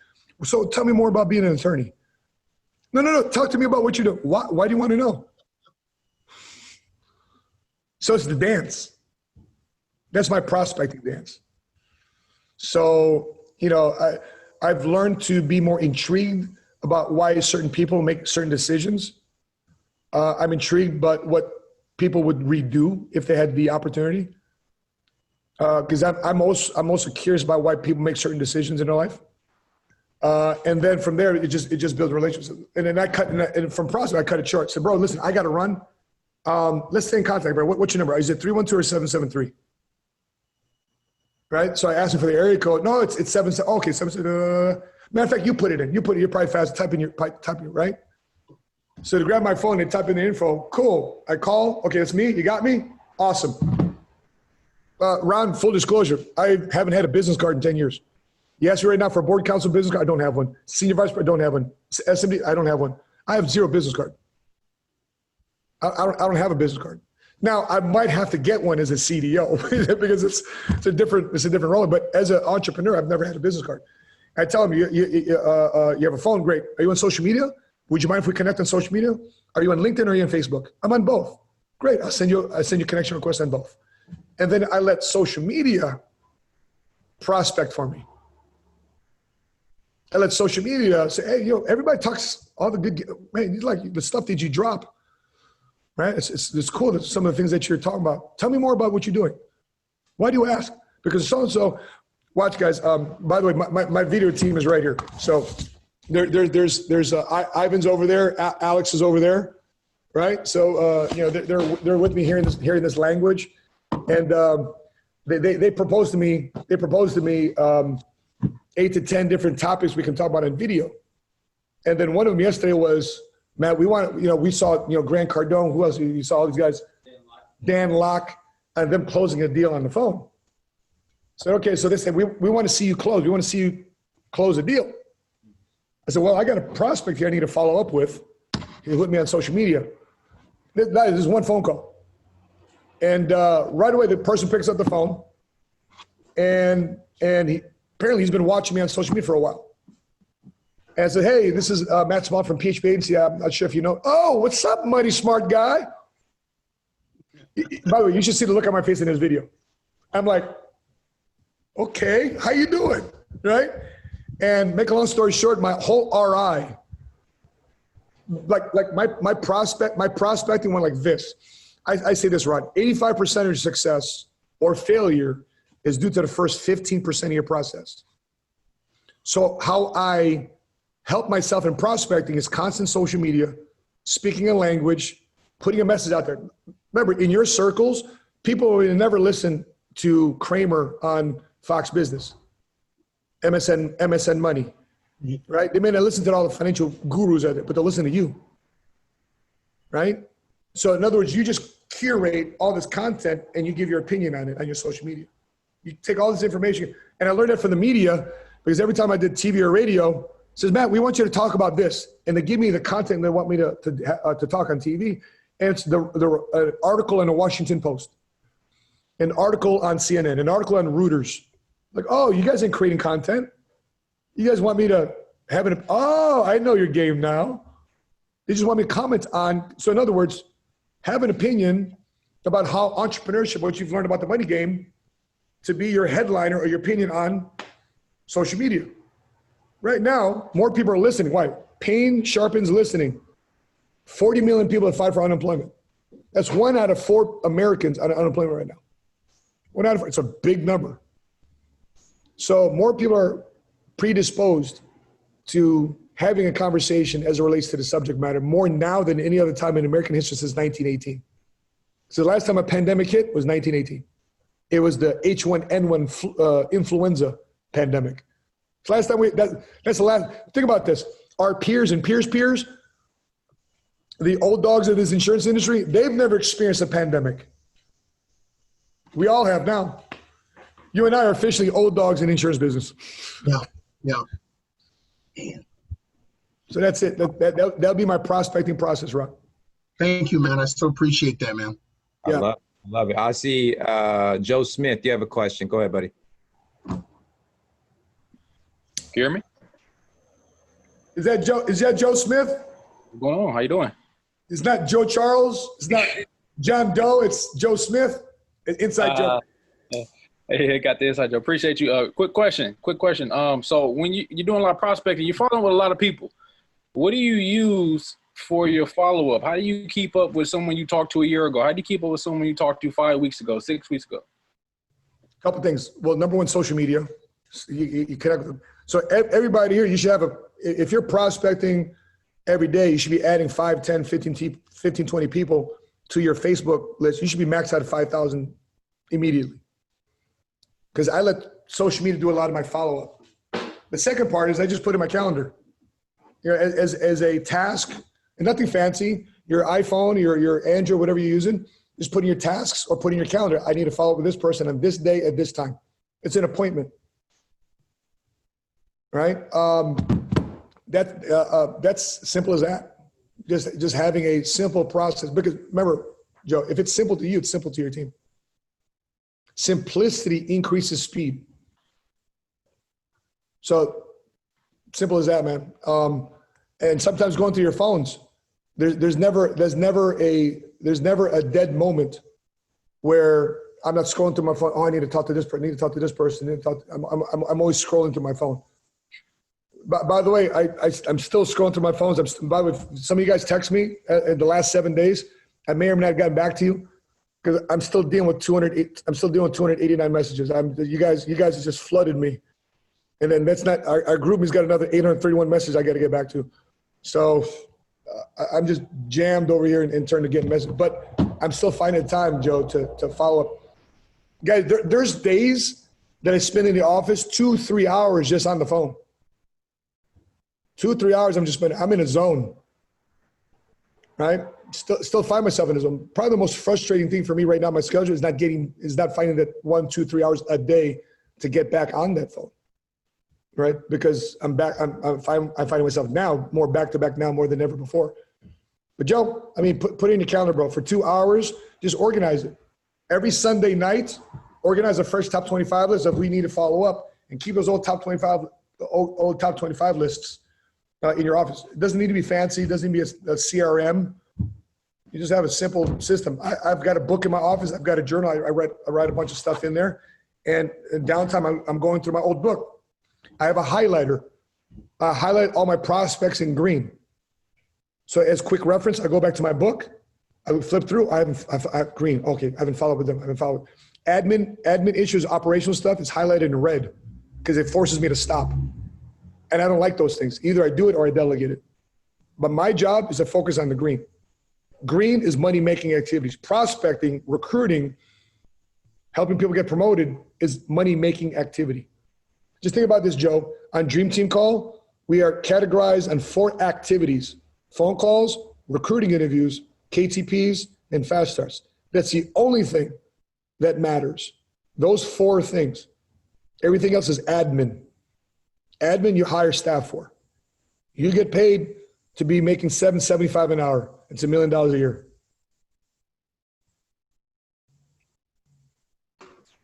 So tell me more about being an attorney. No. Talk to me about what you do. Why do you want to know? So it's the dance. That's my prospecting dance. So, I've learned to be more intrigued about why certain people make certain decisions. I'm intrigued by what people would redo if they had the opportunity. Because I'm also curious about why people make certain decisions in their life. And then from there, it just builds relationships. And then from prospect, I cut it short. So, bro, listen, I got to run. Let's stay in contact, bro. What's your number? Is it 312 or 773? Right? So I asked him for the area code. No, it's 77. Okay, 77. Matter of fact, you put it in. You're probably fast. Type in, right? So to grab my phone and type in the info, cool. I call. Okay, it's me. You got me? Awesome. Ron, full disclosure, I haven't had a business card in 10 years. You ask me right now for a board council business card, I don't have one. Senior vice president, I don't have one. SMD, I don't have one. I have 0 business card. I don't have a business card. Now, I might have to get one as a CDO because it's a different role. But as an entrepreneur, I've never had a business card. I tell them, you have a phone, great. Are you on social media? Would you mind if we connect on social media? Are you on LinkedIn or are you on Facebook? I'm on both. Great, I'll send you a connection request on both. And then I let social media prospect for me. I let social media say, hey, everybody talks all the good, man, like the stuff that you drop. Right? It's cool that some of the things that you're talking about. Tell me more about what you're doing. Why do you ask? Because so-and-so, watch guys, by the way, my video team is right here. So there's Ivan's over there, Alex is over there. right? So they're with me hearing this language, and they proposed to me 8 to 10 different topics we can talk about in video. And then one of them yesterday was, Matt, we saw Grant Cardone. Who else? You saw all these guys, Dan Locke, and them closing a deal on the phone. So okay, so they said we want to see you close. We want to see you close a deal. I said, well, I got a prospect here I need to follow up with. He hit me on social media. This is one phone call. And right away, the person picks up the phone, and apparently he's been watching me on social media for a while. And I said, hey, this is Matt Small from PHP Agency. I'm not sure if you know. Oh, what's up, mighty smart guy? By the way, you should see the look on my face in this video. I'm like, okay, how you doing, right? And make a long story short, my whole RI, like my prospecting went like this. I say this, Ron, 85% of your success or failure is due to the first 15% of your process. So how I help myself in prospecting is constant social media, speaking a language, putting a message out there. Remember, in your circles, people will never listen to Kramer on Fox Business, MSN Money, right? They may not listen to all the financial gurus out there, but they'll listen to you, right? So in other words, you just curate all this content and you give your opinion on it on your social media. You take all this information, and I learned that from the media because every time I did TV or radio, it says, Matt, we want you to talk about this. And they give me the content they want me to talk on TV. And it's an article in the Washington Post, an article on CNN, an article on Reuters. Like, oh, you guys ain't creating content. You guys want me to have I know your game now. They just want me to comment on. So in other words, have an opinion about how entrepreneurship, what you've learned about the money game, to be your headliner or your opinion on social media. Right now, more people are listening. Why? Pain sharpens listening. 40 million people have filed for unemployment. That's 1 out of 4 Americans on unemployment right now. 1 out of 4, it's a big number. So more people are predisposed to having a conversation as it relates to the subject matter more now than any other time in American history since 1918. So the last time a pandemic hit was 1918. It was the H1N1 influenza pandemic. So last time that's the last, think about this. Our peers and peers, the old dogs of this insurance industry, they've never experienced a pandemic. We all have now. You and I are officially old dogs in insurance business. Yeah. Man. So that's it. That'll be my prospecting process, Ron. Thank you, man. I still appreciate that, man. Yeah. I love it. I see Joe Smith. You have a question. Go ahead, buddy. Hear me? Is that Joe Smith? What's going on? How you doing? It's not Joe Charles. It's not John Doe. It's Joe Smith. Inside Joe. Hey, got the inside joke. Appreciate you. Quick question. So when you're doing a lot of prospecting, you're following with a lot of people. What do you use for your follow-up? How do you keep up with someone you talked to a year ago? How do you keep up with someone you talked to 5 weeks ago, 6 weeks ago? A couple things. Well, number one, social media. You connect with them. So everybody here, you should have if you're prospecting every day, you should be adding 5, 10, 15, 20 people to your Facebook list. You should be maxed out at 5,000 immediately. Because I let social media do a lot of my follow-up. The second part is I just put in my calendar. As a task, and nothing fancy, your iPhone, your Android, whatever you're using, just put in your tasks or put in your calendar. I need to follow up with this person on this day at this time. It's an appointment, right? That's simple as that. Just having a simple process. Because remember, Joe, if it's simple to you, it's simple to your team. Simplicity increases speed. So simple as that, man. And sometimes going through your phones, there's never a dead moment where I'm not scrolling through my phone. Oh, I need to talk to this person. I need to talk to this person. I'm always scrolling through my phone. By the way, I'm still scrolling through my phones. By the way, some of you guys text me in the last 7 days. I may or may not have gotten back to you. Because I'm still dealing with 289 messages. You guys have just flooded me, and then that's not our group has got another 831 messages I got to get back to. So I'm just jammed over here in turn to get message, but I'm still finding time, Joe, to follow up. Guys, there's days that I spend in the office 2-3 hours just on the phone. 2-3 hours I'm in a zone, right? Still find myself in a zone. Probably the most frustrating thing for me right now, my schedule is not finding that 1-2-3 hours a day to get back on that phone, right? Because I'm finding myself now more back to back now more than ever before. But Joe, I mean, put it in your calendar, bro. For 2 hours, just organize it. Every Sunday night, organize a fresh top 25 list if we need to follow up, and keep those old top 25 lists in your office. It doesn't need to be fancy. It doesn't need to be a CRM. You just have a simple system. I've got a book in my office. I've got a journal. I write a bunch of stuff in there. And in downtime, I'm going through my old book. I have a highlighter. I highlight all my prospects in green. So as quick reference, I go back to my book. I would flip through. I have green. Okay, I haven't followed with them. I haven't followed. Admin issues, operational stuff is highlighted in red because it forces me to stop. And I don't like those things. Either I do it or I delegate it. But my job is to focus on the green. Green is money-making activities. Prospecting, recruiting, helping people get promoted is money-making activity. Just think about this, Joe. On Dream Team Call, we are categorized on 4 activities: phone calls, recruiting interviews, KTPs, and fast starts. That's the only thing that matters. Those 4 things. Everything else is admin. Admin, you hire staff for. You get paid to be making $775 an hour. It's $1 million a year.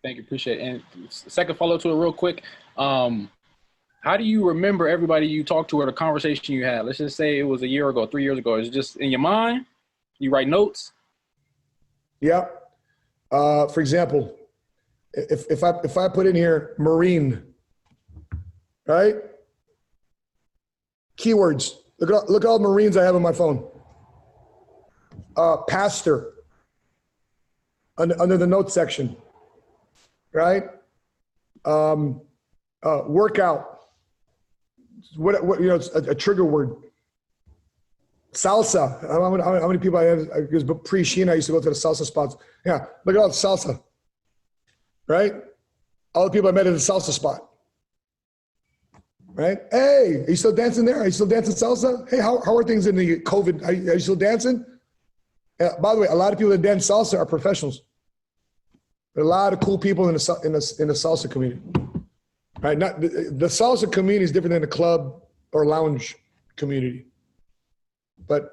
Thank you, appreciate it. And second follow to it real quick. How do you remember everybody you talked to or the conversation you had? Let's just say it was a year ago, 3 years ago. Is it just in your mind? You write notes? Yeah. For example, if I put in here Marine, right? Keywords. Look at all the Marines I have on my phone. Pastor under the notes section, right? Workout. What you know? It's a trigger word. Salsa. How many people I have? Because pre-Sheena, I used to go to the salsa spots. Yeah, look at all the salsa, right? All the people I met at the salsa spot, right? Hey, are you still dancing there? Are you still dancing salsa? Hey, how are things in the COVID? Are you still dancing? By the way, a lot of people that dance salsa are professionals. There are a lot of cool people in the salsa community, right? Not the salsa community is different than the club or lounge community. But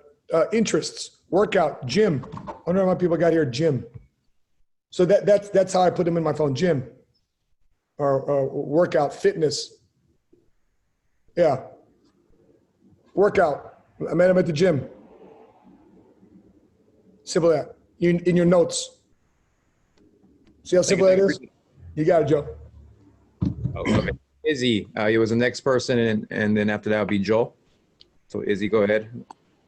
interests, workout, gym. I wonder how many people got here, gym. So that's how I put them in my phone, gym, or workout, fitness. Yeah, workout. I met him at the gym. Simple that. In your notes. See how simple that is? You got it, Joe. Oh, okay. Izzy, he was the next person, and then after that will be Joel. So Izzy, go ahead.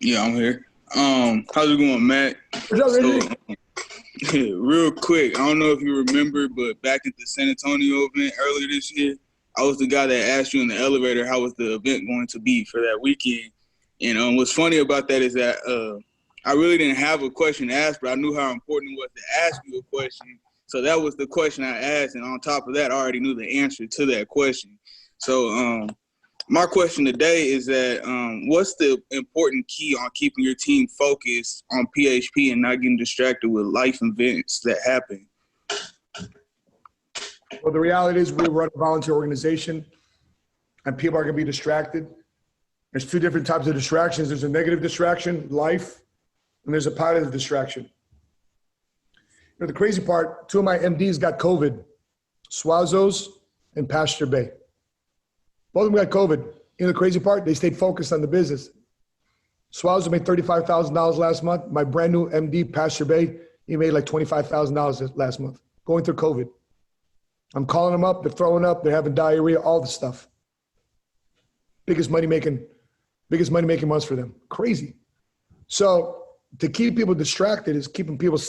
Yeah, I'm here. How's it going, Matt? Real quick, I don't know if you remember, but back at the San Antonio event earlier this year, I was the guy that asked you in the elevator how was the event going to be for that weekend. And what's funny about that is that I really didn't have a question to ask, but I knew how important it was to ask you a question. So that was the question I asked, and on top of that, I already knew the answer to that question. So my question today is that what's the important key on keeping your team focused on PHP and not getting distracted with life events that happen? Well, the reality is we run a volunteer organization, and people are going to be distracted. There's 2 different types of distractions. There's a negative distraction, life, and there's a positive distraction. You know, the crazy part, 2 of my MDs got COVID, Suazos and Pasture Bay. Both of them got COVID. You know, the crazy part, they stayed focused on the business. Suazos made $35,000 last month. My brand new MD, Pasture Bay, he made like $25,000 last month, going through COVID. I'm calling them up, they're throwing up, they're having diarrhea, all the stuff. Biggest money making months for them. Crazy. So to keep people distracted is keeping people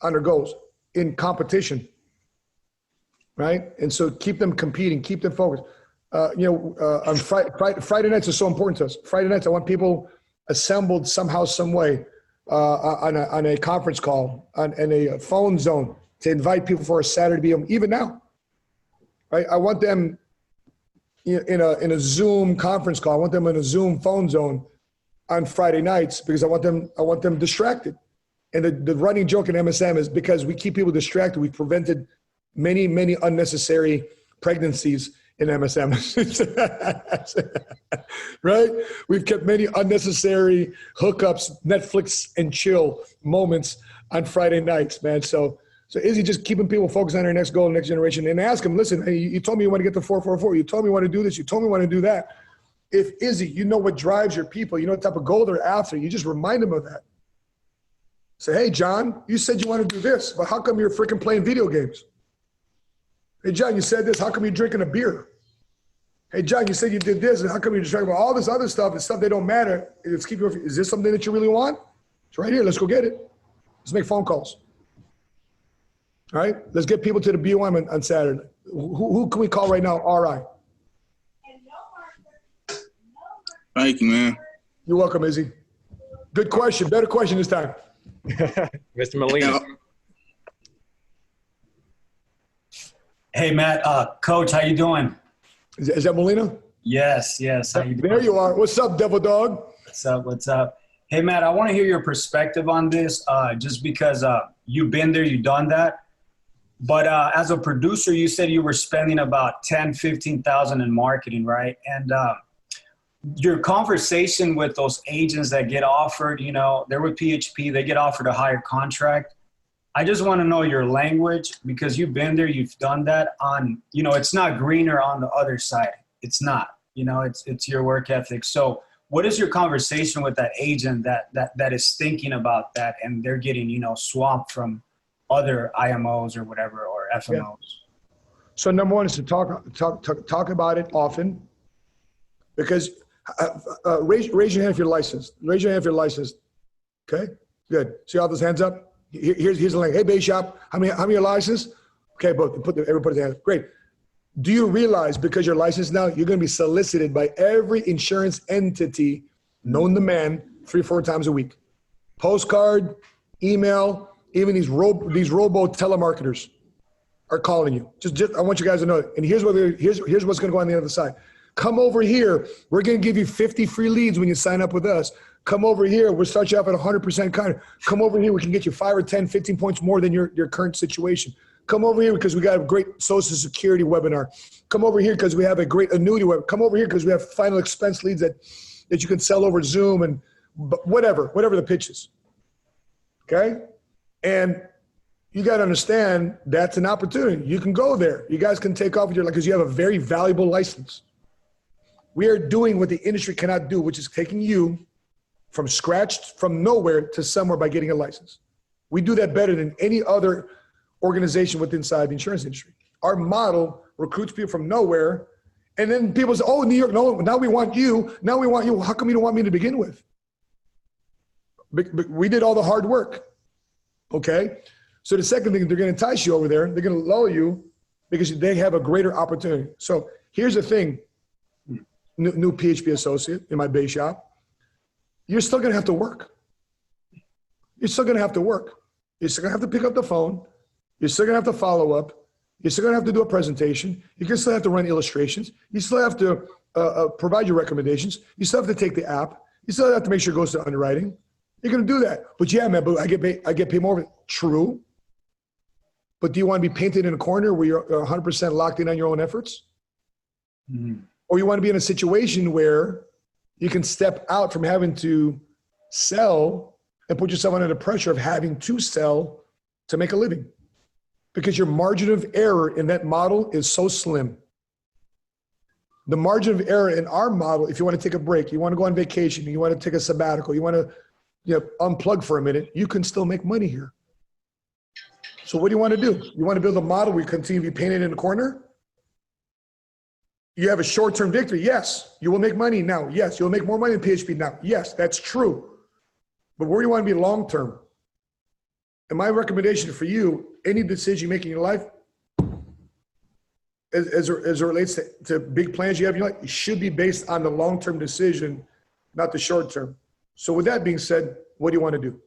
on their goals in competition, right? And so keep them competing, keep them focused. On Friday nights are so important to us. Friday nights, I want people assembled somehow, some way on a conference call, in a phone zone to invite people for a Saturday, even now, right? I want them in a Zoom conference call. I want them in a Zoom phone zone on Friday nights because I want them distracted. And the running joke in MSM is because we keep people distracted, we've prevented many, many unnecessary pregnancies in MSM, right? We've kept many unnecessary hookups, Netflix and chill moments on Friday nights, man. So Izzy, just keeping people focused on their next goal, next generation, and ask them, listen, hey, you told me you want to get to 444. You told me you want to do this. You told me you want to do that. If Izzy, you know what drives your people, you know what type of goal they're after, you just remind them of that. Say, hey, John, you said you want to do this, but how come you're freaking playing video games? Hey, John, you said this. How come you're drinking a beer? Hey, John, you said you did this, and how come you're distracted about all this other stuff and stuff that don't matter? Is this something that you really want? It's right here. Let's go get it. Let's make phone calls. All right? Let's get people to the BOM on Saturday. Who can we call right now? RI. Thank you, man. You're welcome, Izzy. Good question. Better question this time. Mr. Molina. Hey, Matt. Coach, how you doing? Is that Molina? Yes. How you doing? There you are. What's up, Devil Dog? What's up? Hey, Matt, I want to hear your perspective on this just because you've been there, you've done that. But as a producer, you said you were spending about $10,000-15,000 in marketing, right? And your conversation with those agents that get offered, you know, they're with PHP, they get offered a higher contract. I just want to know your language because you've been there, you've done that on, you know, it's not greener on the other side. It's not, you know, it's your work ethic. So what is your conversation with that agent that is thinking about that and they're getting, you know, swamped from other IMOs or whatever, or FMOs? Yeah. So number one is to talk about it often, because raise your hand if you're licensed. Raise your hand if you're licensed. Okay, good. See all those hands up? Here's the link. Hey, Bay Shop, how many are licensed? Okay, but everybody put their hands up. Great. Do you realize because you're licensed now, you're going to be solicited by every insurance entity known to man 3-4 times a week? Postcard, email, even these robo telemarketers are calling you. Just I want you guys to know it. And here's what's going to go on the other side. Come over here. We're going to give you 50 free leads when you sign up with us. Come over here. We'll start you off at 100% kind. Come over here. We can get you 5 or 10, 15 points more than your current situation. Come over here because we got a great Social Security webinar. Come over here because we have a great annuity webinar. Come over here because we have final expense leads that you can sell over Zoom and whatever the pitch is. Okay? And you got to understand that's an opportunity. You can go there. You guys can take off with your life because you have a very valuable license. We are doing what the industry cannot do, which is taking you from scratch, from nowhere to somewhere by getting a license. We do that better than any other organization within inside the insurance industry. Our model recruits people from nowhere, and then people say, oh, New York, no, now we want you. Now we want you. How come you don't want me to begin with? But we did all the hard work. Okay? So the second thing, they're going to entice you over there. They're going to lull you because they have a greater opportunity. So here's the thing, new PHP associate in my base shop. You're still going to have to work. You're still going to have to work. You're still going to have to pick up the phone. You're still going to have to follow up. You're still going to have to do a presentation. You can still have to run illustrations. You still have to provide your recommendations. You still have to take the app. You still have to make sure it goes to underwriting. You're going to do that. But yeah, man, but I get paid more of it. True. But do you want to be painted in a corner where you're 100% locked in on your own efforts? Mm-hmm. Or you want to be in a situation where you can step out from having to sell and put yourself under the pressure of having to sell to make a living? Because your margin of error in that model is so slim. The margin of error in our model, if you want to take a break, you want to go on vacation, you want to take a sabbatical, you want to unplug for a minute, you can still make money here. So what do you want to do? You want to build a model where you continue to be painted in the corner? You have a short-term victory. Yes, you will make money now. Yes, you'll make more money in PHP now. Yes, that's true. But where do you want to be long-term? And my recommendation for you, any decision you make in your life, as it relates to big plans you have in your life, it should be based on the long-term decision, not the short-term. So with that being said, what do you want to do?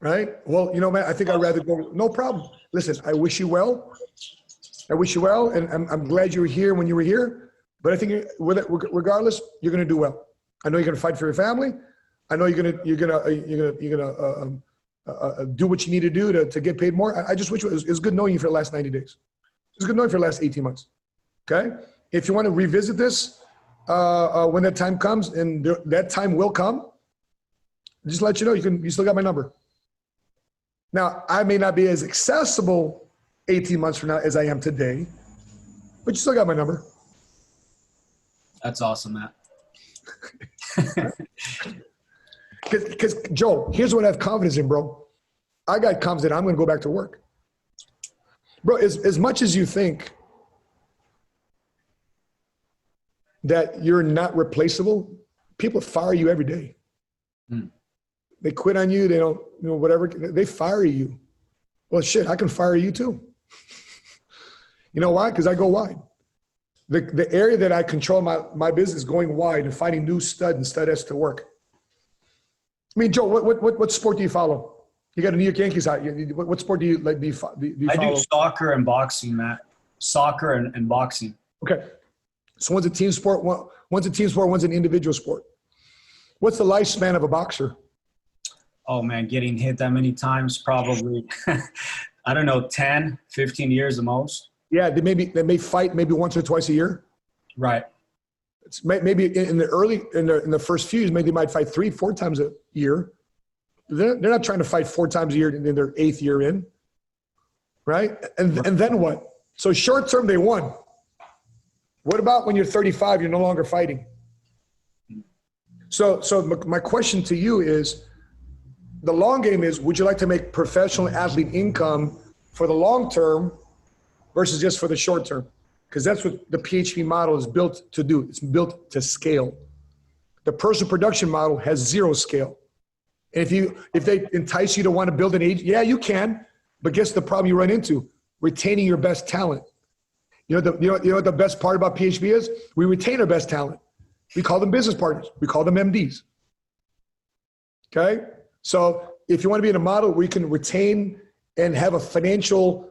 Right? Well, you know, man, I think I'd rather go. No problem. Listen, I wish you well. I wish you well, and I'm glad you were here when you were here. But I think regardless, you're going to do well. I know you're going to fight for your family. I know you're going to do what you need to do to get paid more. I just wish it was good knowing you for the last 90 days. It was good knowing you for the last 18 months. Okay? If you want to revisit this when that time comes, and that time will come, just let you know you still got my number. Now, I may not be as accessible 18 months from now as I am today, but you still got my number. That's awesome, Matt. Because Joe, here's what I have confidence in, bro. I got confidence that I'm going to go back to work. Bro, as much as you think that you're not replaceable, people fire you every day. They quit on you. They don't, whatever. They fire you. Well, shit, I can fire you too. You know why? Because I go wide. The area that I control my business going wide and finding new stud and studess to work. I mean, Joe, what sport do you follow? You got a New York Yankees hat. What sport do you like? Do you follow? I do soccer and boxing, Matt. Soccer and boxing. Okay. So one's a team sport, one's an individual sport. What's the lifespan of a boxer? Oh man, getting hit that many times, probably, I don't know, 10, 15 years the most. Yeah, they may fight maybe once or twice a year. Right. It's maybe in the first few years, maybe they might fight 3-4 times a year. They're not trying to fight 4 times a year in their 8th year in, right? And then what? So short term, they won. What about when you're 35, you're no longer fighting? So my question to you is, the long game is, would you like to make professional athlete income for the long term versus just for the short term? Because that's what the PHP model is built to do. It's built to scale. The personal production model has 0 scale. And if they entice you to want to build an agency, yeah, you can. But guess the problem you run into? Retaining your best talent. You know what the best part about PHP is? We retain our best talent. We call them business partners. We call them MDs. Okay? So if you want to be in a model where you can retain and have a financial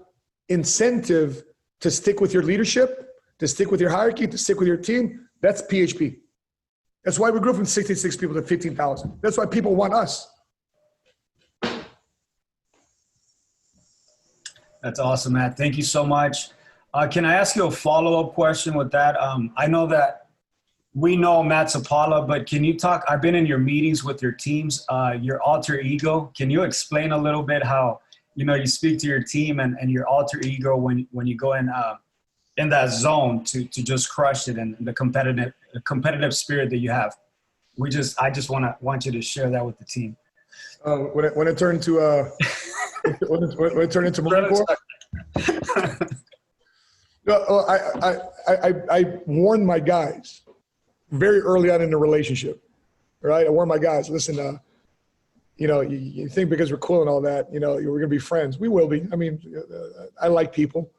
incentive to stick with your leadership, to stick with your hierarchy, to stick with your team, that's PHP. That's why we grew from 66 people to 15,000. That's why people want us. That's awesome, Matt. Thank you so much. Can I ask you a follow-up question with that? I know that we know Matt Sauppala, but can you talk, I've been in your meetings with your teams, your alter ego. Can you explain a little bit how, you speak to your team and your alter ego when you go in that zone to just crush it and the competitive spirit that you have? I just want you to share that with the team. When it turned to when it turned into Marine Corps. No, I warned my guys very early on in the relationship. Right, I warned my guys. Listen, you think because we're cool and all that, we're gonna be friends. We will be. I mean, I like people,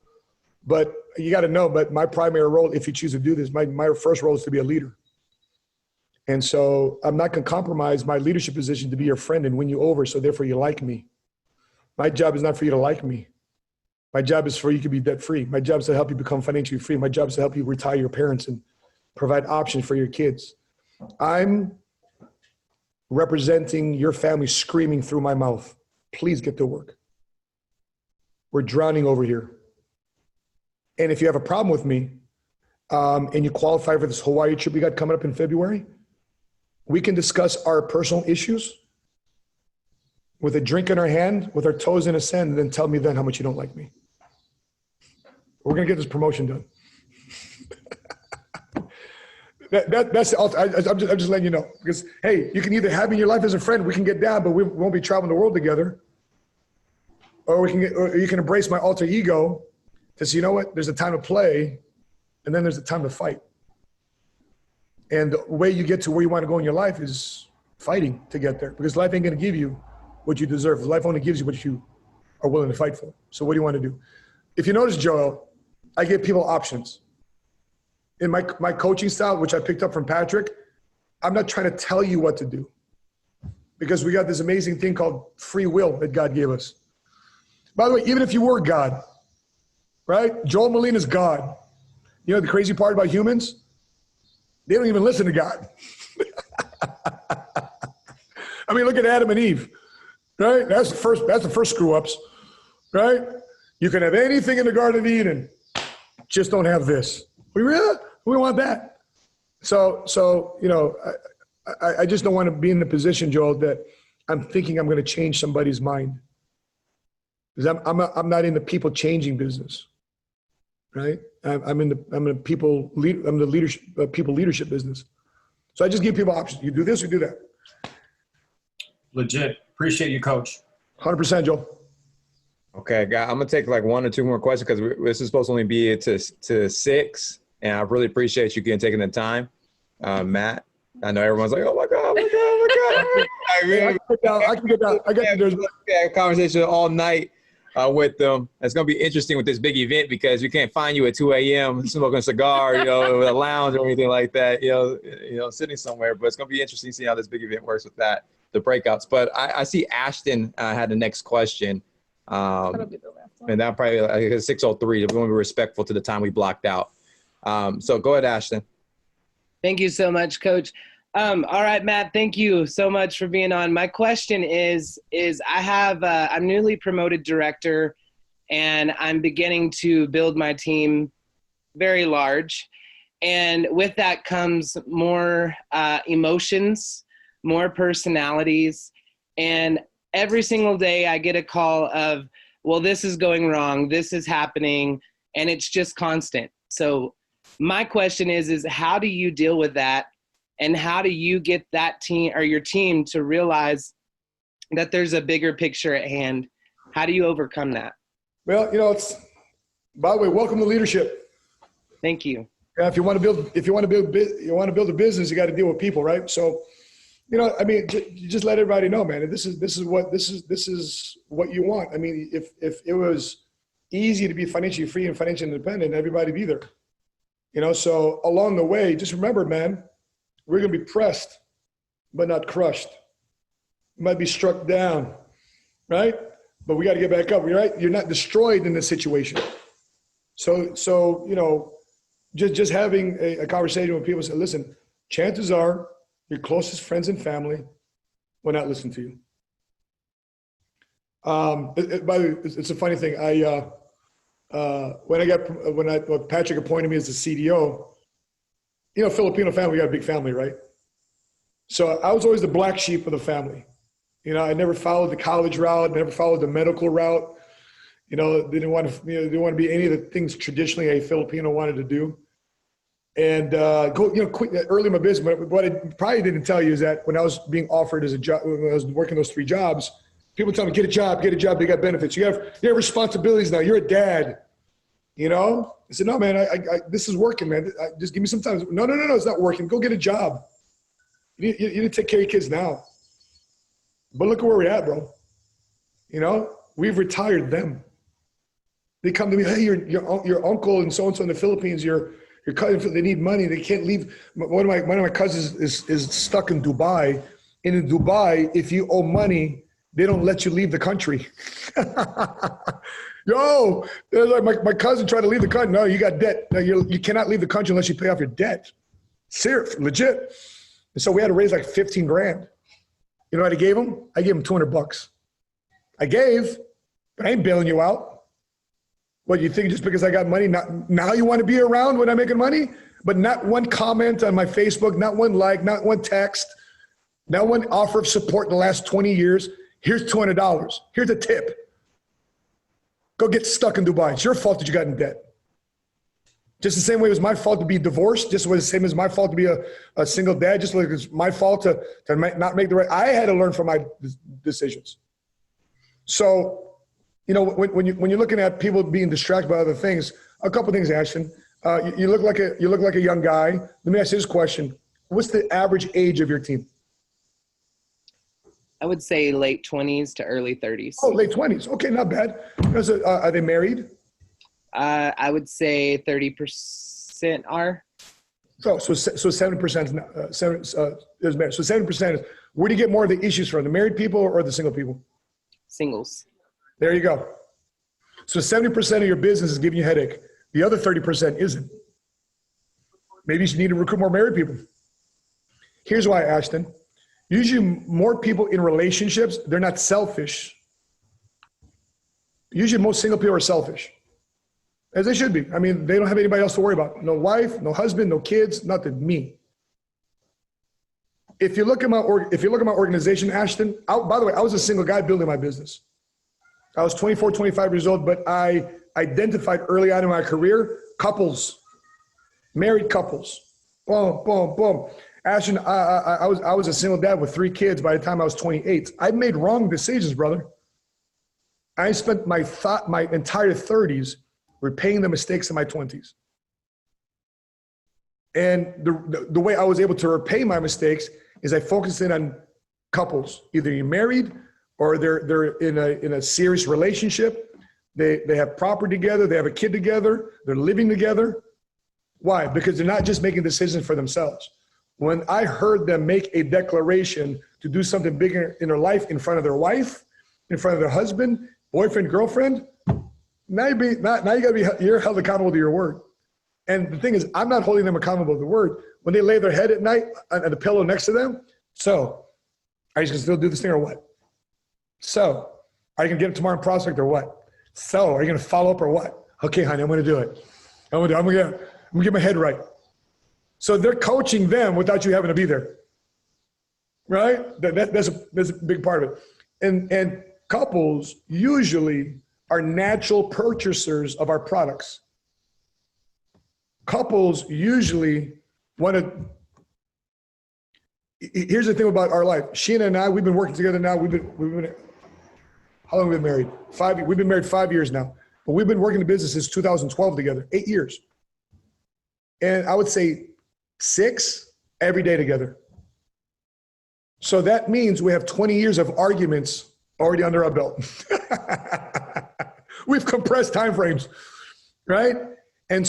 but you got to know. But my primary role, if you choose to do this, my first role is to be a leader. And so I'm not gonna compromise my leadership position to be your friend and win you over. So therefore, you like me. My job is not for you to like me. My job is for you to be debt free. My job is to help you become financially free. My job is to help you retire your parents and provide options for your kids. I'm representing your family screaming through my mouth. Please get to work. We're drowning over here. And if you have a problem with me and you qualify for this Hawaii trip we got coming up in February, we can discuss our personal issues with a drink in our hand, with our toes in the sand, and then tell me then how much you don't like me. We're going to get this promotion done. That's I'm just letting you know. Because, hey, you can either have me in your life as a friend, we can get down, but we won't be traveling the world together. Or you can embrace my alter ego to say, you know what, there's a time to play, and then there's a time to fight. And the way you get to where you want to go in your life is fighting to get there. Because life ain't going to give you what you deserve. Life only gives you what you are willing to fight for. So what do you want to do? If you notice, Joel, I give people options. In my coaching style, which I picked up from Patrick, I'm not trying to tell you what to do, because we got this amazing thing called free will that God gave us. By the way, even if you were God, right? Joel Molina's God. You know the crazy part about humans? They don't even listen to God. I mean, look at Adam and Eve, right? That's the first screw ups, right? You can have anything in the Garden of Eden, just don't have this. We want that. So you know, I just don't want to be in the position, Joel, that I'm thinking I'm going to change somebody's mind, because I'm not in the people changing business, right? I'm in the people leadership business. So I just give people options. You do this, you do that. Legit. Appreciate you, Coach. 100%, Joel. Okay, guy, I'm gonna take like 1 or 2 more questions, because this is supposed to only be to 6, and I really appreciate you taking the time, Matt. I know everyone's like, oh my god. I can get down. There's a conversation all night with them. It's gonna be interesting with this big event, because we can't find you at 2 a.m. smoking a cigar, you know, with a lounge or anything like that, you know, sitting somewhere. But it's gonna be interesting to see how this big event works with that, the breakouts. But I see Ashton had the next question. That'll be the last one. And that probably like 6:03. We want to be respectful to the time we blocked out. So go ahead, Ashton. Thank you so much, Coach. All right, Matt, thank you so much for being on. My question is I'm newly promoted director, and I'm beginning to build my team very large. And with that comes more emotions, more personalities. And every single day I get a call of, well, this is going wrong, this is happening, and it's just constant. So my question is how do you deal with that? And how do you get that team or your team to realize that there's a bigger picture at hand? How do you overcome that? Well, you know, by the way, welcome to leadership. Thank you. Yeah, if you want to build a business, you got to deal with people, right? So, you know, I mean, just let everybody know, man. This is what you want. I mean, if it was easy to be financially free and financially independent, everybody'd be there. You know, so along the way, just remember, man, we're going to be pressed, but not crushed. You might be struck down, right? But we got to get back up, right? You're not destroyed in this situation. So you know, just having a conversation with people, say, listen, chances are your closest friends and family will not listen to you. By the way, it's a funny thing. When Patrick appointed me as the CDO, you know, Filipino family, we got a big family, right? So I was always the black sheep of the family. You know, I never followed the college route, never followed the medical route. You know, didn't want to be any of the things traditionally a Filipino wanted to do. And quit early in my business. But what I probably didn't tell you is that when I was being offered as a job, when I was working those 3 jobs, people tell me, get a job, you got benefits. You have responsibilities now. You're a dad. You know? I said, no, man, I this is working, man. Just give me some time. No, it's not working. Go get a job. You need to take care of your kids now. But look at where we're at, bro. You know, we've retired them. They come to me, hey, your uncle and so in the Philippines, your cousin, they need money. They can't leave. One of my cousins is stuck in Dubai. And in Dubai, if you owe money, they don't let you leave the country. Yo, like my cousin tried to leave the country. No, you got debt. No, you cannot leave the country unless you pay off your debt. Serious, legit. And so we had to raise like 15 grand. You know what I gave him? I gave him $200. I gave, but I ain't bailing you out. What, you think just because I got money, now you want to be around when I'm making money? But not one comment on my Facebook, not one like, not one text, not one offer of support in the last 20 years. Here's $200. Here's a tip. Go get stuck in Dubai. It's your fault that you got in debt. Just the same way it was my fault to be divorced, just was the same as my fault to be a single dad, just like it's my fault to not make the right. I had to learn from my decisions. So, you know, when you're looking at people being distracted by other things, a couple of things, Ashton. You look like a young guy. Let me ask you this question: what's the average age of your team? I would say late 20s to early 30s. Oh, late 20s. Okay, not bad. Are they married? I would say 30% are. So 70% is married. So 70% is, where do you get more of the issues from? The married people or the single people? Singles. There you go. So 70% of your business is giving you a headache. The other 30% isn't. Maybe you need to recruit more married people. Here's why, Ashton. Usually more people in relationships, they're not selfish. Usually most single people are selfish, as they should be. I mean, they don't have anybody else to worry about. No wife, no husband, no kids, nothing, me. If you look at my organization, Ashton, by the way, I was a single guy building my business. I was 24, 25 years old, but I identified early on in my career, couples, married couples. Boom, boom, boom. Ashton, I was a single dad with 3 kids by the time I was 28. I made wrong decisions, brother. I spent my entire 30s repaying the mistakes of my 20s. And the way I was able to repay my mistakes is I focused in on couples. Either you're married or they're in a serious relationship. They have property together, they have a kid together, they're living together. Why? Because they're not just making decisions for themselves. When I heard them make a declaration to do something bigger in their life in front of their wife, in front of their husband, boyfriend, girlfriend, you're held accountable to your word. And the thing is, I'm not holding them accountable to the word. When they lay their head at night on the pillow next to them, so are you going to still do this thing or what? So are you going to get it tomorrow in prospect or what? So are you going to follow up or what? Okay, honey, I'm going to do it. I'm going to get my head right. So they're coaching them without you having to be there, right? That's a big part of it. And couples usually are natural purchasers of our products. Couples usually want to. Here's the thing about our life. Sheena and I, we've been working together now. We've been how long have we been married? 5 years. We've been married 5 years now, but we've been working the business since 2012 together, 8 years. And I would say 6 every day together. So that means we have 20 years of arguments already under our belt. We've compressed time frames, right? And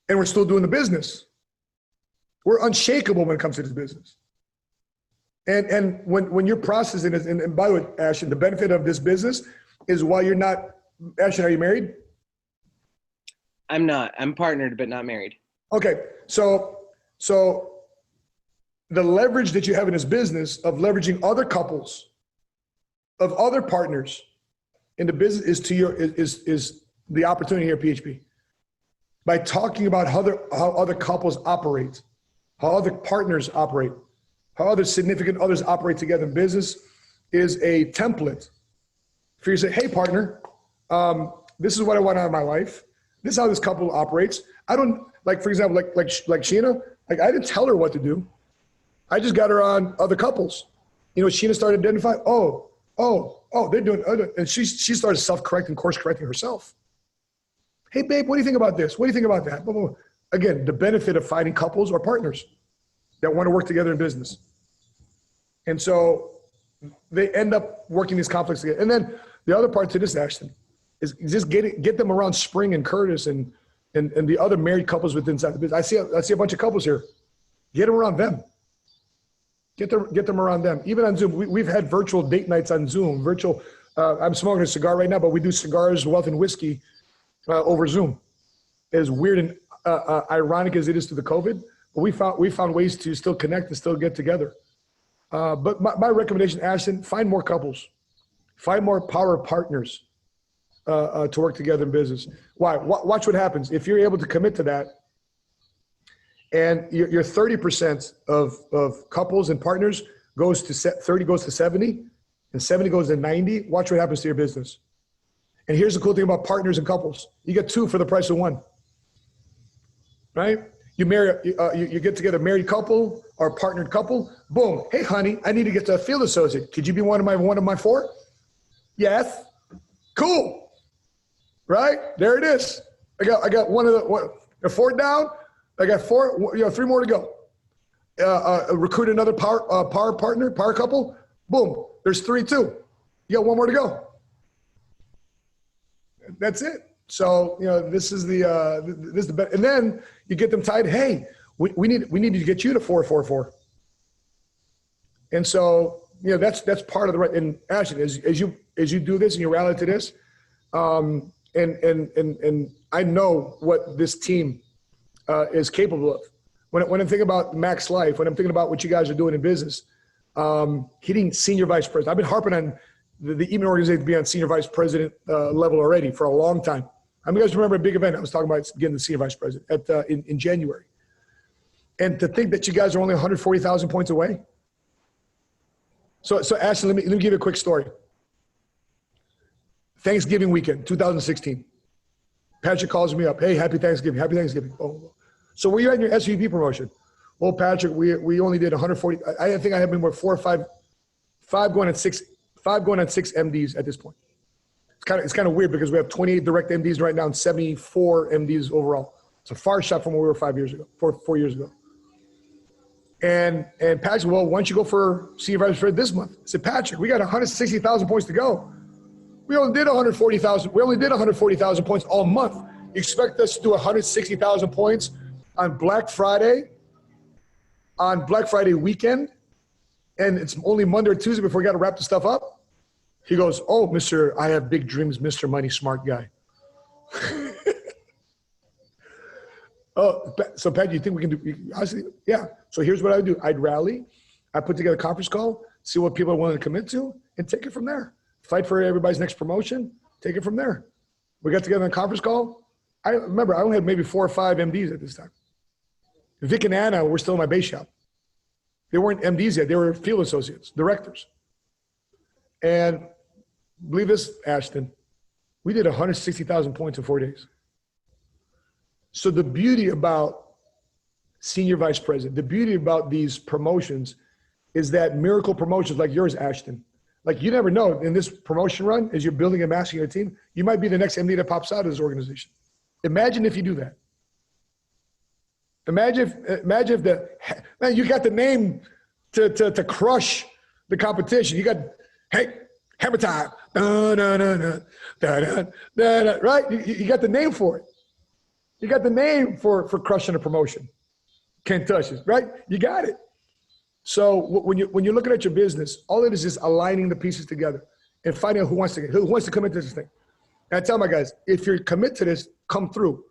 we're still doing the business. We're unshakable when it comes to this business. And when you're processing it, and by the way, Ashton, the benefit of this business is while you're not, Ashton, are you married? I'm not. I'm partnered, but not married. Okay. So the leverage that you have in this business of leveraging other couples, of other partners in the business is the opportunity here at PHP. By talking about how other couples operate, how other partners operate, how other significant others operate together in business is a template for you to say, hey, partner, this is what I want out of my life. This is how this couple operates. I don't, like, for example, like Sheena, like I didn't tell her what to do. I just got her on other couples. You know, Sheena started identifying, they're doing other, and she started self-correcting, course correcting herself. Hey, babe, what do you think about this? What do you think about that? Blah, blah, blah. Again, the benefit of finding couples or partners that want to work together in business. And so they end up working these conflicts together. And then the other part to this, Ashton, is just get them around Spring and Curtis and the other married couples within inside the business. I see a bunch of couples here. Get them around them. Get them around them. Even on Zoom, we've had virtual date nights on Zoom. I'm smoking a cigar right now, but we do cigars, wealth, and whiskey over Zoom. As weird and ironic as it is to the COVID, but we found ways to still connect and still get together. But my recommendation, Ashton, find more couples, find more power partners to work together in business. Why? Watch what happens if you're able to commit to that. And your 30% of couples and partners goes to 30 goes to 70, and 70 goes to 90. Watch what happens to your business. And here's the cool thing about partners and couples: you get 2 for the price of 1. Right? You get together, married couple or partnered couple. Boom! Hey, honey, I need to get to a field associate. Could you be one of my 4? Yes. Cool. Right? There it is. I got one of the 4 down. I got 4, 3 more to go. Recruit another power partner, power couple. Boom. There's 3 too. You got 1 more to go. That's it. So, you know, this is the best. And then you get them tied. Hey, we need to get you to 444. And so, you know, that's part of the right. And Ashton, as you do this and you rally to this, and I know what this team is capable of. When I'm thinking about MAXLIFE, when I'm thinking about what you guys are doing in business, hitting senior vice president. I've been harping on the Eman organization to be on senior vice president level already for a long time. I mean, you guys remember a big event I was talking about getting the senior vice president in January. And to think that you guys are only 140,000 points away. So Ashton, let me give you a quick story. Thanksgiving weekend, 2016. Patrick calls me up. Hey, happy Thanksgiving. Happy Thanksgiving. Oh. So were you at your SVP promotion? Well, Patrick, we only did 140. I think I have been more 4 or 5 going on 6 MDs at this point. It's kind of weird because we have 28 direct MDs right now and 74 MDs overall. It's a far shot from where we were 4 years ago. And Patrick, well, why don't you go for senior vice president this month? I said, Patrick, we got 160,000 points to go. We only did 140,000. We only did 140,000 points all month. You expect us to do 160,000 points on Black Friday weekend, and it's only Monday or Tuesday before we got to wrap the stuff up? He goes, oh, Mr. I have big dreams, Mr. Money Smart guy. Oh, so Pat, do you think we can do? Honestly, yeah. So here's what I would do. I'd rally. I put together a conference call, see what people are willing to commit to, and take it from there. Fight for everybody's next promotion. Take it from there. We got together on a conference call. I remember I only had maybe 4 or 5 MDs at this time. Vic and Anna were still in my base shop. They weren't MDs yet. They were field associates, directors. And believe this, Ashton, we did 160,000 points in 4 days. So the beauty about senior vice president, the beauty about these promotions is that miracle promotions like yours, Ashton, like you never know in this promotion run, as you're building and mastering your team, you might be the next MD that pops out of this organization. Imagine if you do that. Imagine if man, you got the name to crush the competition. You got, hey, hammer time. Right? You got the name for it. You got the name for crushing a promotion. Can't touch it, right? You got it. So when you're looking at your business, all it is aligning the pieces together and finding out who wants to commit to this thing. And I tell my guys, if you're commit to this, come through.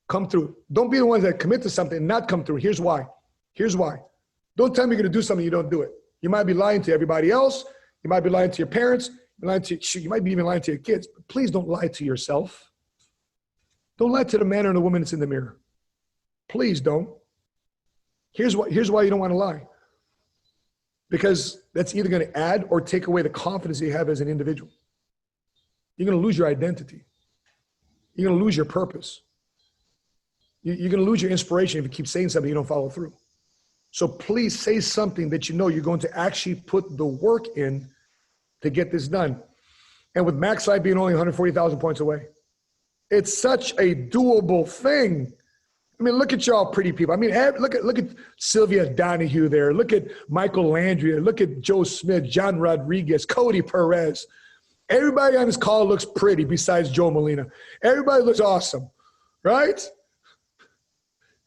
Come through. Don't be the ones that commit to something and not come through. Here's why. Don't tell me you're going to do something you don't do it. You might be lying to everybody else. You might be lying to your parents. You might be even lying to your kids. But please don't lie to yourself. Don't lie to the man or the woman that's in the mirror. Please don't. Here's why you don't want to lie. Because that's either going to add or take away the confidence you have as an individual. You're going to lose your identity. You're going to lose your purpose. You're going to lose your inspiration if you keep saying something you don't follow through. So please say something that you know you're going to actually put the work in to get this done. And with MAXLIFE being only 140,000 points away, it's such a doable thing. I mean, look at y'all pretty people. I mean, look at Sylvia Donahue there. Look at Michael Landry. Look at Joe Smith, John Rodriguez, Cody Perez. Everybody on this call looks pretty besides Joe Molina. Everybody looks awesome, right?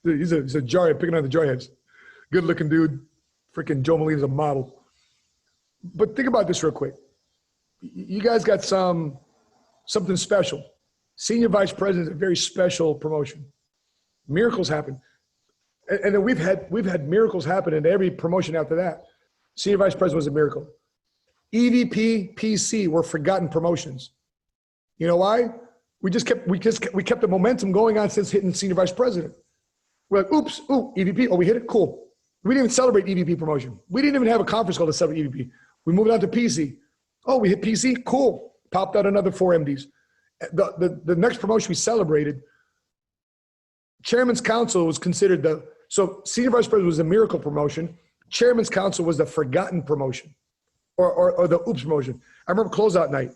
He's a jarhead, picking on the jarheads. Good looking dude. Freaking Joe Molina's a model. But think about this real quick. You guys got something special. Senior vice president is a very special promotion. Miracles happen. And then we've had miracles happen in every promotion after that. Senior vice president was a miracle. EVP, PC were forgotten promotions. You know why? We kept the momentum going on since hitting senior vice president. We're like, oops, EVP, we hit it, cool. We didn't even celebrate EVP promotion. We didn't even have a conference call to celebrate EVP. We moved on to PC. We hit PC, cool. Popped out another 4 MDs. The next promotion we celebrated, Chairman's Council was considered so Senior Vice President was a miracle promotion. Chairman's Council was the forgotten promotion or the oops promotion. I remember closeout night.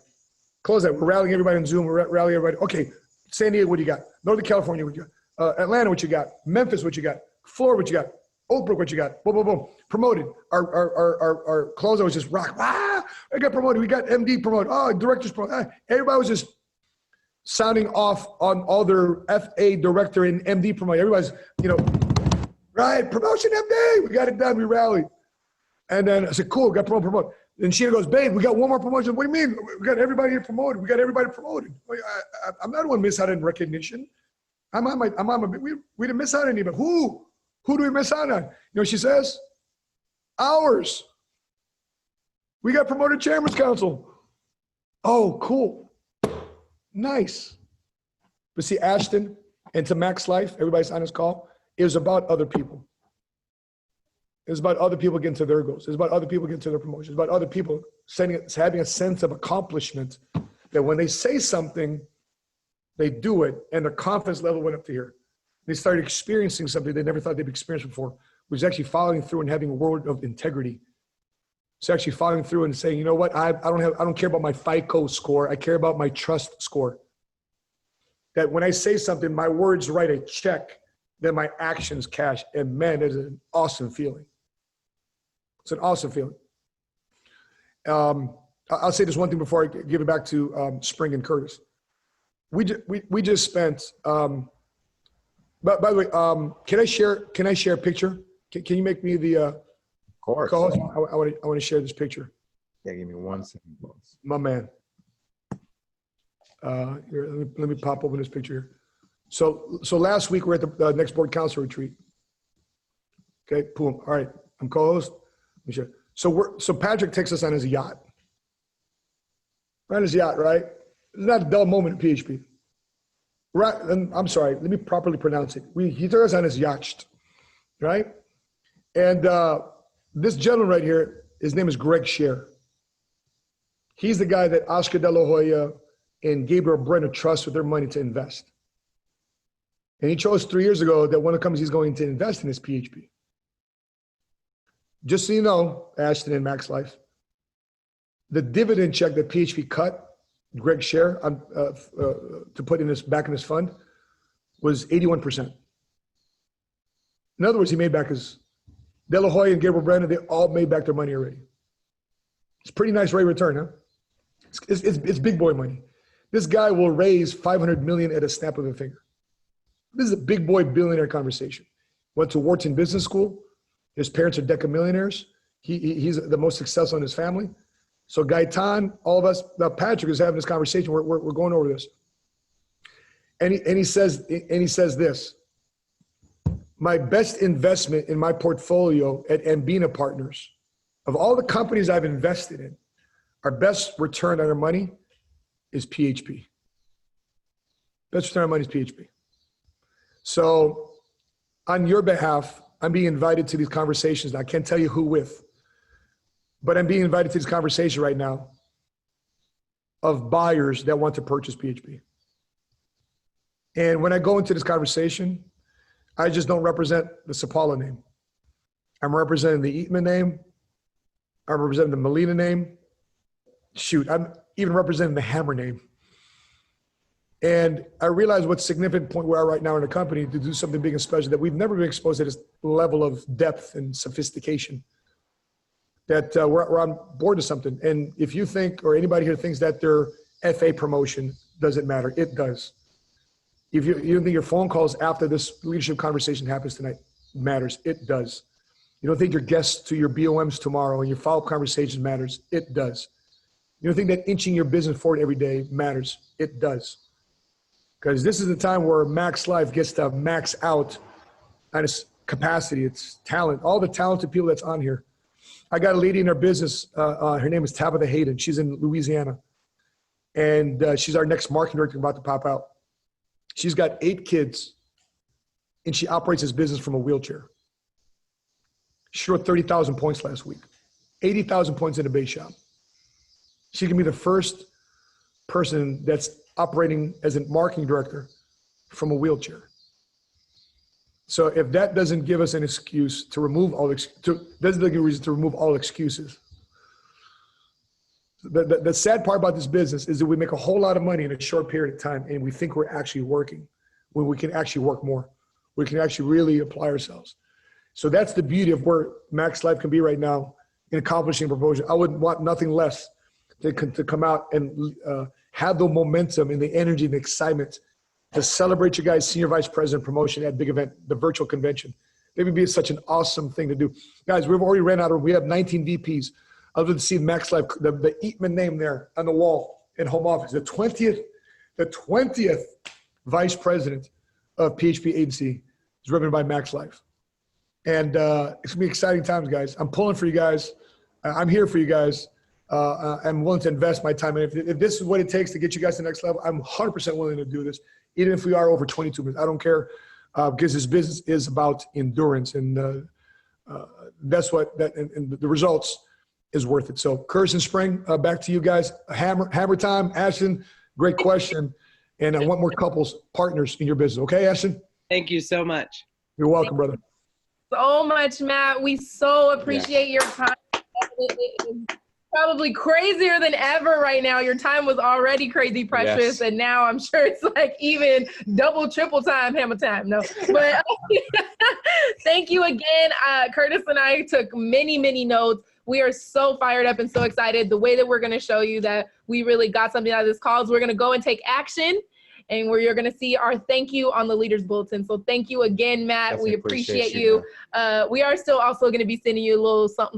We're rallying everybody on Zoom. We're rallying everybody. Okay, San Diego, what do you got? Northern California, what you got? Atlanta, what you got? Memphis, what you got? Florida, what you got? Oak Brook, what you got? Boom, boom, boom. Promoted. Our closeout was just rock. I got promoted. We got MD promoted. Directors promoted. Everybody was just, sounding off on all their FA director and MD promotion. Everybody's, right, promotion MD, we got it done, we rallied. And then I said, cool, got promoted. And Sheena goes, babe, we got one more promotion. What do you mean? We got everybody here promoted. We got everybody promoted. I'm not the one miss out in recognition. We didn't miss out on anybody. Who do we miss out on? You know what she says? Ours. We got promoted chairman's council. Oh, cool. Nice. But see, Ashton, and to MAXLIFE, everybody's on this call, it was about other people. It was about other people getting to their goals. It was about other people getting to their promotions. It was about other people having a sense of accomplishment that when they say something, they do it, and their confidence level went up to here. They started experiencing something they never thought they'd experienced before, which is actually following through and having a word of integrity. It's actually following through and saying, you know what, I don't care about my FICO score. I care about my trust score. That when I say something, my words write a check, then my actions cash. And man, it is an awesome feeling. It's an awesome feeling. I'll say this one thing before I give it back to Spring and Curtis. We just spent. By the way, can I share a picture? Can you make me the of course. co-host? I want to share this picture. Yeah, give me 1 second, boss. My man. Here, let me pop open this picture here. So last week we're at the next board council retreat. Okay, boom. All right, I'm co-host. Let me share. So Patrick takes us on his yacht. Right on his yacht, right? It's not a dull moment in PHP. Right, and I'm sorry, let me properly pronounce it. He took us on his yacht, right? And this gentleman right here, his name is Greg Scher. He's the guy that Oscar De La Hoya and Gabriel Brenner trust with their money to invest. And he chose 3 years ago that one of the companies he's going to invest in is PHP. Just so you know, Ashton and MAXLIFE, the dividend check that PHP cut Greg Scher to put in back in his fund was 81%. In other words, he made back his De La Hoya and Gabriel Brenner, they all made back their money already. It's pretty nice rate of return, huh? It's big boy money. This guy will raise $500 million at a snap of a finger. This is a big boy billionaire conversation. Went to Wharton Business School. His parents are decamillionaires. He's the most successful in his family. So Gaetan, all of us, now Patrick is having this conversation. We're going over this. And he says this: my best investment in my portfolio at Ambina Partners, of all the companies I've invested in, our best return on our money is PHP. Best return on money is PHP. So on your behalf, I'm being invited to these conversations. Now, I can't tell you who with, but I'm being invited to this conversation right now of buyers that want to purchase PHP. And when I go into this conversation, I just don't represent the Sauppala name. I'm representing the Eatman name. I'm representing the Molina name. Shoot, I'm even representing the Hammer name. And I realize what significant point we are right now in the company to do something big and special that we've never been exposed to this level of depth and sophistication. That we're on board to something. And if you think, or anybody here thinks that their FA promotion doesn't matter, it does. If you don't think your phone calls after this leadership conversation happens tonight matters, it does. You don't think your guests to your BOMs tomorrow and your follow-up conversations matters, it does. You don't think that inching your business forward every day matters, it does. Because this is the time where MAXLIFE gets to max out on its capacity, its talent, all the talented people that's on here. I got a lady in our business, her name is Tabitha Hayden. She's in Louisiana. And she's our next marketing director about to pop out. She's got 8 kids, and she operates this business from a wheelchair. She wrote 30,000 points last week, 80,000 points in a base shop. She can be the first person that's operating as a marketing director from a wheelchair. So if that doesn't give us an excuse to remove all, doesn't give a reason to remove all excuses. The sad part about this business is that we make a whole lot of money in a short period of time, and we think we're actually working when we can actually work more. We can actually really apply ourselves. So that's the beauty of where MAXLIFE can be right now in accomplishing promotion. I wouldn't want nothing less to come out and have the momentum and the energy and the excitement to celebrate your guys' senior vice president promotion at big event, the virtual convention. That would be such an awesome thing to do. Guys, we've already ran out of, we have 19 VPs. Other than seeing MAXLIFE, the Eatman name there on the wall in home office, the 20th vice president of PHP Agency is represented by MAXLIFE. And it's gonna be exciting times, guys. I'm pulling for you guys. I'm here for you guys. I'm willing to invest my time. And if this is what it takes to get you guys to the next level, I'm 100% willing to do this, even if we are over 22 minutes. I don't care, because this business is about endurance, and that's what and the results is worth it. So Curtis and Spring, back to you guys. Hammer time. Ashton, great question. And I want more couples, partners in your business. Okay, Ashton? Thank you so much. You're welcome, brother. So much, Matt. We so appreciate your time. It is probably crazier than ever right now. Your time was already crazy precious, yes. And now I'm sure it's like even double, triple time, hammer time. No, but thank you again. Curtis and I took many, many notes. We are so fired up and so excited. The way that we're going to show you that we really got something out of this call is we're going to go and take action, and where you're going to see our thank you on the Leaders Bulletin. So thank you again, Matt. Definitely we appreciate you. We are still also going to be sending you a little something